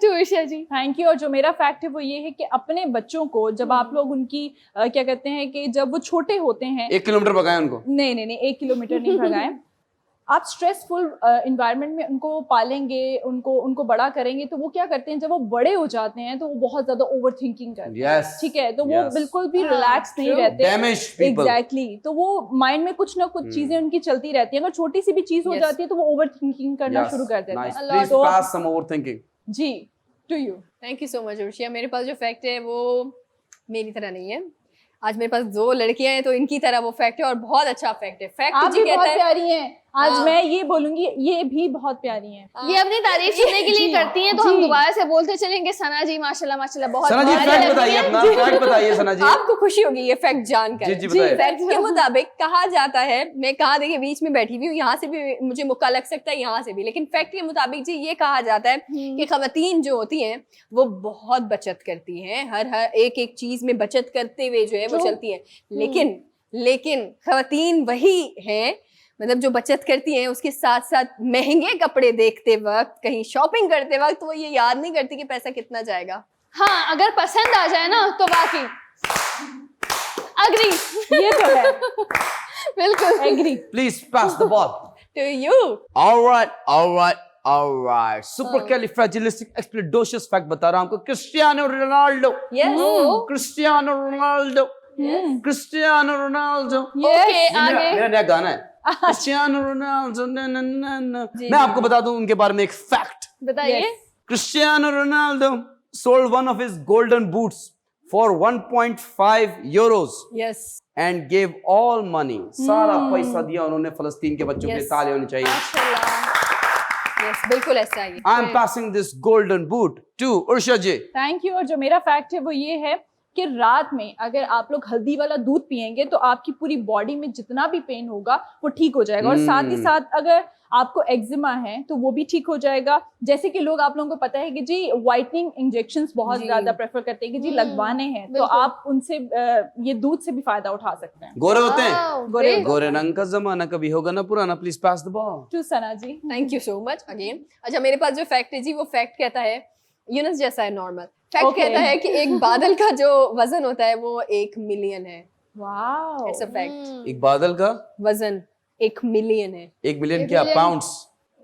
to Isha ji. Thank you. और जो मेरा फैक्ट है वो ये है कि अपने बच्चों को जब आप लोग उनकी क्या कहते हैं कि जब वो छोटे होते हैं, 1 किलोमीटर भगाएं उनको। नहीं 1 किलोमीटर नहीं भगाएं। आप स्ट्रेसफुल इन्वायरमेंट में उनको पालेंगे, उनको बड़ा करेंगे, तो वो क्या करते हैं जब वो बड़े हो जाते हैं तो वो बहुत ज्यादा ओवर थिंकिंग करते हैं। ठीक है, तो वो बिल्कुल भी रिलैक्स नहीं रहते। एग्जैक्टली। तो वो माइंड में कुछ ना कुछ चीजें उनकी चलती रहती हैं। अगर छोटी सी भी चीज हो जाती है तो वो ओवर थिंकिंग करना शुरू कर देते हैं। जी, to you. Thank you so much Urshia. मेरे पास जो फैक्ट है वो मेरी तरह नहीं है। आज मेरे पास 2 लड़कियां हैं तो इनकी तरह वो फैक्ट है और बहुत अच्छा फैक्ट है। फैक्ट आप भी बहुत प्यारी हैं। आज हाँ। मैं ये बोलूंगी, ये भी बहुत प्यारी हैं। ये अपनी तारीफ सुनने के लिए जी, करती हैं, तो हम जी। दोबारा से बोलते चलेंगे सना जी माशाल्लाह माशाल्लाह बहुत सना जी प्यारी फैक्ट लग बताइए रही हैं। अपना, फैक्ट बताइए सना जी। आपको खुशी होगी ये फैक्ट जानकर। जी, जी, बताइए। फैक्ट के मुताबिक कहा जाता है, मैं कहाँ देखिए बीच में बैठी हुई हूँ, यहाँ से भी मुझे मुक्का लग सकता है, यहाँ से भी, लेकिन फैक्ट के मुताबिक जी ये कहा जाता है कि खवातीन जो होती हैं वो बहुत बचत करती हैं, हर एक एक चीज में बचत करते हुए जो है वो चलती हैं। लेकिन खवातीन वही हैं, मतलब जो बचत करती हैं, उसके साथ साथ महंगे कपड़े देखते वक्त, कहीं शॉपिंग करते वक्त वो ये याद नहीं करती कि पैसा कितना जाएगा। हाँ, अगर पसंद आ जाए ना तो बाकी अग्री। ये तो है, बिल्कुल agree. Please pass the ball to you Alright. Supercalifragilisticexpialidocious fact बता रहा हूँ आपको। Cristiano Ronaldo, Cristiano Ronaldo, Cristiano Ronaldo. Okay आगे मेरा नया गाना है क्रिस्टियानो रोनाल्डो। मैं आपको बता दूं उनके बारे में एक फैक्ट। बताइए। Cristiano Ronaldo sold one of his golden boots for 1.5 euros yes and gave all money. सारा पैसा दिया उन्होंने फलस्तीन के बच्चों के लिए। ताली होनी चाहिए। यस बिल्कुल ऐसा ही। I am passing this golden boot to Ursha ji. Thank you. और जो मेरा फैक्ट है वो ये है कि रात में अगर आप लोग हल्दी वाला दूध पिएंगे तो आपकी पूरी बॉडी में जितना भी पेन होगा वो ठीक हो जाएगा। और साथ ही साथ अगर आपको एक्जिमा है तो वो भी ठीक हो जाएगा। जैसे कि लोग, आप लोगों को पता है कि जी व्हाइटनिंग इंजेक्शंस बहुत ज्यादा प्रेफर करते हैं कि जी लगवाने हैं, तो आप उनसे ये दूध से भी फायदा उठा सकते हैं। गोरे होते हैं, great. गोरे रंग का जमाना कभी होगा ना पुराना। Please pass the ball to Sana ji. Thank you so much again. अच्छा, मेरे पास जो फैक्ट है जी वो फैक्ट कहता है, यूनस जैसा है नॉर्मल। फैक्ट कहता है कि एक बादल का जो वजन होता है वो 1 मिलियन है। Wow, it's a fact. एक बादल का वजन 1 मिलियन है। 1 मिलियन क्या? Pounds,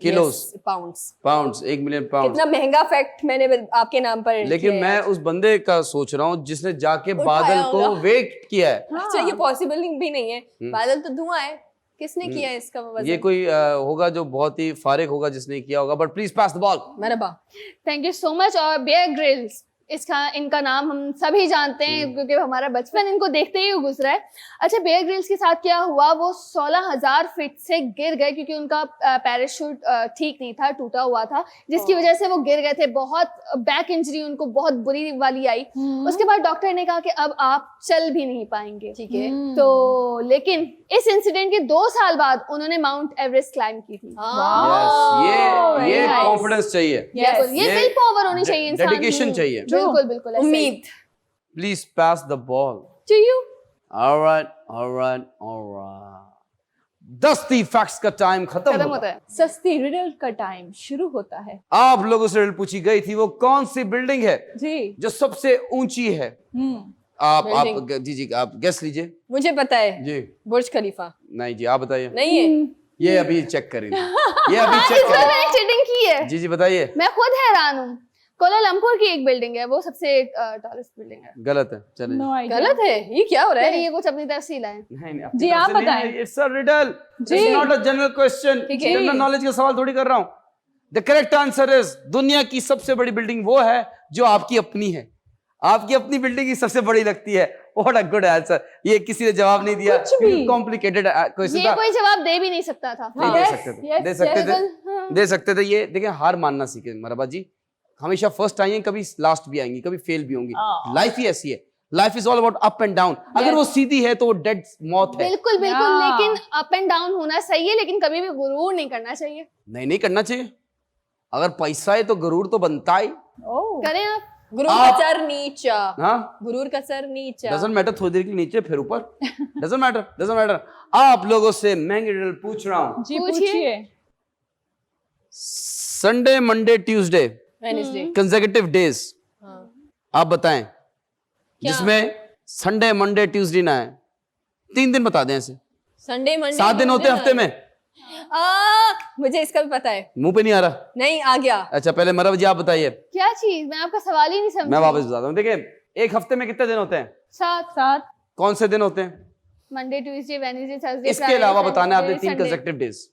किलोस, pounds. 1 million pound. कितना महंगा फैक्ट मैंने आपके नाम पर लेकिन किया मैं है। उस बंदे का सोच रहा हूँ जिसने जाके उठाया बादल को होगा। वेट किया है। अच्छा, ये पॉसिबल भी नहीं है, बादल तो धुआं है। किसने किया है इसका वजन? ये कोई होगा जो बहुत ही फारिग होगा जिसने किया होगा। But please pass the ball. मरहबा। Thank you so much. और बेयर ग्रिल्स, इनका नाम हम सभी जानते हैं क्योंकि हमारा बचपन इनको देखते ही गुजरा है। अच्छा, बेयर ग्रिल्स के साथ क्या हुआ, वो 16,000 फीट से गिर गए क्योंकि उनका पैराशूट ठीक नहीं था, टूटा हुआ था, जिसकी वजह से वो गिर गए थे। बहुत बैक इंजरी उनको बहुत बुरी वाली आई। उसके बाद डॉक्टर ने कहा कि अब आप चल भी नहीं पाएंगे। ठीक है। तो लेकिन इस इंसिडेंट के 2 साल बाद उन्होंने माउंट एवरेस्ट क्लाइम की थी। यस, ये very nice. कॉन्फिडेंस चाहिए, बिल्कुल, ये विल पावर होनी चाहिए इंसान में। डेडिकेशन चाहिए। बिल्कुल बिल्कुल ऐसे ही। उम्मीद। Please pass the ball. To you. Alright. दस्ती फैक्ट्स का टाइम खत्म खत्म होता होता है। है। सस्ती रिडल का टाइम शुरू होता है। आप लोगों से रिडल पूछी गई थी, वो कौन सी बिल्डिंग है जी। जो सबसे ऊंची है? आप जी आप गेस लीजिए। मुझे पता है, जी बुर्ज खलीफा। नहीं जी, आप बताइए। नहीं है। ये अभी चेक करेंगे, ये अभी हाँ, चेक इसमें करेंगे। मैंने चीटिंग की है। जी बताइए। मैं खुद हैरान हूँ। कोलालमपुर की एक बिल्डिंग है, वो सबसे टॉलेस्ट बिल्डिंग है। गलत है, चलिए। No idea. गलत है, ये क्या हो रहा चलिए, है? ये कुछ अपनी तरफ से ही लाएं। नहीं, जी, आप बताएं। इट्स अ रिडल, जी। It's not a general question. ठीक है। जनरल नॉलेज का सवाल थोड़ी कर रहा हूँ। द करेक्ट आंसर इज, दुनिया की सबसे बड़ी बिल्डिंग वो है जो आपकी अपनी है। आपकी अपनी बिल्डिंग ही सबसे बड़ी लगती है। What a good answer. ये किसी ने जवाब नहीं दिया, कुछ भी। कॉम्प्लिकेटेड क्वेश्चन ये था। कोई जवाब दे भी नहीं सकता था। नहीं दे सकते थे, दे सकते थे, हाँ। दे सकते थे। ये देखिए, हार मानना सीखे मरहबा जी। हमेशा फर्स्ट आएंगे, कभी लास्ट भी आएंगी, कभी फेल भी होंगी। लाइफ ही ऐसी है। Life is all about up and down. अगर वो सीधी है तो वो डेड मौत है। बिल्कुल बिल्कुल, Yeah. लेकिन अप एंड डाउन होना सही है, लेकिन कभी भी गुरूर नहीं करना चाहिए। नहीं करना चाहिए। अगर पैसा है तो गरूर तो बनता ही। ओह, करें आप। गुरूर का सर नीचा। हाँ, गुरूर का सर नीचा। डजंट मैटर, थोड़ी देर के लिए नीचे फिर ऊपर। Doesn't matter. आप लोगों से महंगी रिडल पूछ रहा हूँ। जी पूछिए। पूछिए। Sunday, Monday, Tuesday, Wednesday. Consecutive days हाँ। आप बताएं जिसमें संडे, मंडे, ट्यूसडे ना है। 3 दिन बता दें ऐसे। संडे, मंडे, 7 दिन होते हैं हफ्ते में। मुझे इसका भी पता है। मुंह पे नहीं आ रहा। नहीं, आ गया। अच्छा, पहले मरहबा जी आप बताइए, क्या चीज? मैं आपका सवाल ही नहीं समझी। मैं वापस बताता हूँ। देखिए, एक हफ्ते में कितने दिन होते हैं? 7। कौन से दिन होते हैं? Monday, Tuesday, Wednesday, Thursday. इसके अलावा बताना आपने 3 कंसेक्यूटिव डेज।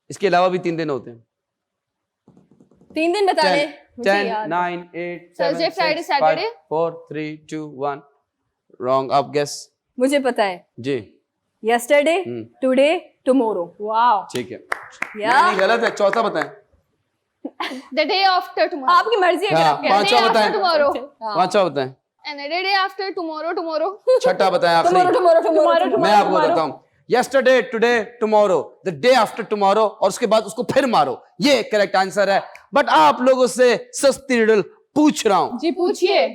इसके अलावा भी 3 दिन होते हैं। 3 दिन बता दे। 10, 9, 8, 7, Thursday, 6, Friday, 5, Saturday? 4, 3, 2, 1। रॉन्ग। आप गेस। मुझे पता है। जी yesterday, today, tomorrow. वाओ, ठीक है Yeah. नहीं गलत है, चौथा बताएं। The day after tomorrow. आपकी मर्जी है, अगर हाँ, आप कहते पांचवा Day after बताएं। tomorrow. पांचवा बताएं। Another day after tomorrow. छठा बताएं हैं। आखिरी। tomorrow. मैं आपको बताता हूँ, yesterday, today, tomorrow, the day after tomorrow, और उसके बाद उसको फिर मारो, ये करेक्ट आंसर है। बट आप लोगों से सस्ती रिडल पूछ रहा हूं, जी पूछिए।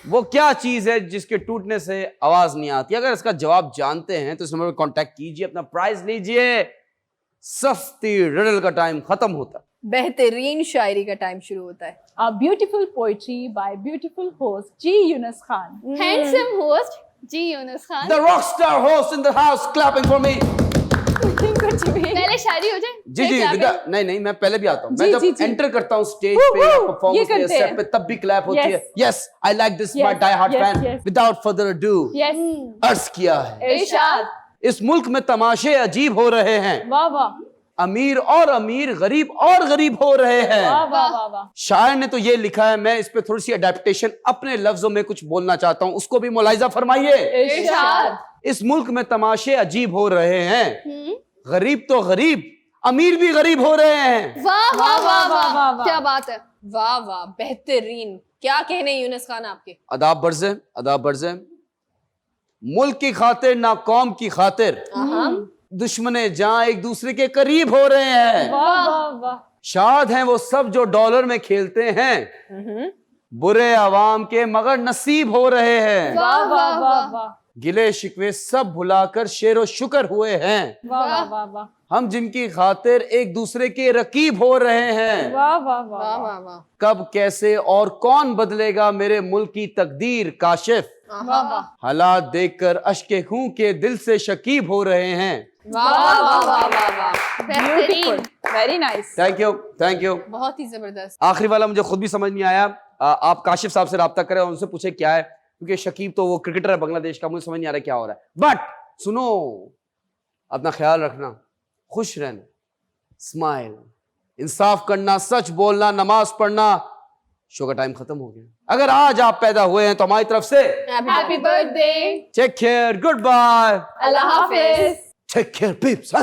वो क्या चीज है जिसके टूटने से आवाज नहीं आती? अगर इसका जवाब जानते हैं तो इस नंबर पर कांटेक्ट कीजिए, अपना प्राइज लीजिए। सस्ती रिडल का टाइम खत्म होता है। बेहतरीन शायरी का टाइम शुरू होता है। A beautiful poetry by beautiful host G. Yunus Khan. Handsome host G. Yunus Khan. The rockstar host in the house clapping for me. कुछ भी। पहले शायरी हो जाए। जी जी फिर विदा, clapping। नहीं मैं पहले भी आता हूँ। मैं जी, जब जी, जी। एंटर करता हूँ स्टेज पे या ये परफॉर्मेंस पे करते सेट हैं। पे, तब भी क्लैप होती है। Yes. Yes I like this my Yes, die hard yes, fan. yes. Without further ado Yes. अर्ज किया है, इरशाद। इस मुल्क में तमाशे अजीब हो रहे हैं, वाह वाह अमीर और अमीर, गरीब और गरीब हो रहे वाह हैं। वाह वाह वाह। शायर ने तो ये लिखा है, मैं इस पे थोड़ी सी अडेप्टेशन अपने लफ्जों में कुछ बोलना चाहता हूँ, उसको भी मुलाहिजा फरमाइए। इरशाद। इस मुल्क में तमाशे अजीब हो रहे हैं, हम्म। गरीब तो गरीब, अमीर भी गरीब हो रहे हैं। वाह वाह वाह वाह, वाह, वाह, वाह। क्या बात है। वाह वाह, बेहतरीन। क्या कहने यूनुस खान आपके? अदाब बर्ज़े, अदाब बर्ज़े। मुल्क की खातिर ना कौम की खातिर, दुश्मने जहां एक दूसरे के करीब हो रहे हैं। वाह वाह वाह। शाद हैं वो सब जो डॉलर में खेलते हैं, बुरे अवाम के मगर नसीब हो रहे हैं। वाह वाह वाह वाह। गिले शिकवे सब भुलाकर शेरो शुक्र हुए हैं, वाह वाह वाह वाह। हम जिनकी खातिर एक दूसरे के रकीब हो रहे हैं। वाह वाह वाह वाह। वाह वाह। कब कैसे और कौन बदलेगा मेरे मुल्क की तकदीर, काशिफ वाह वाह। हालात देखकर अश्के खूं के दिल से शकीब हो रहे हैं। वाह वाह वाह वाह वाह वाह। बेहतरीन। Very nice. Thank you, thank you. बहुत ही जबरदस्त। आखिरी वाला मुझे खुद भी समझ नहीं आया। आप काशिफ साहब से राब्ता करें और उनसे पूछे क्या है, क्योंकि शकीब तो वो क्रिकेटर है बांग्लादेश का, मुझे समझ नहीं आ रहा क्या हो रहा है। बट सुनो, अपना ख्याल रखना, खुश रहना, स्माइल, इंसाफ करना, सच बोलना, नमाज पढ़ना। शो का टाइम खत्म हो गया। अगर आज आप पैदा हुए हैं तो हमारी तरफ से happy birthday. Take care, good bye, अल्लाह हाफिज। Take care peeps.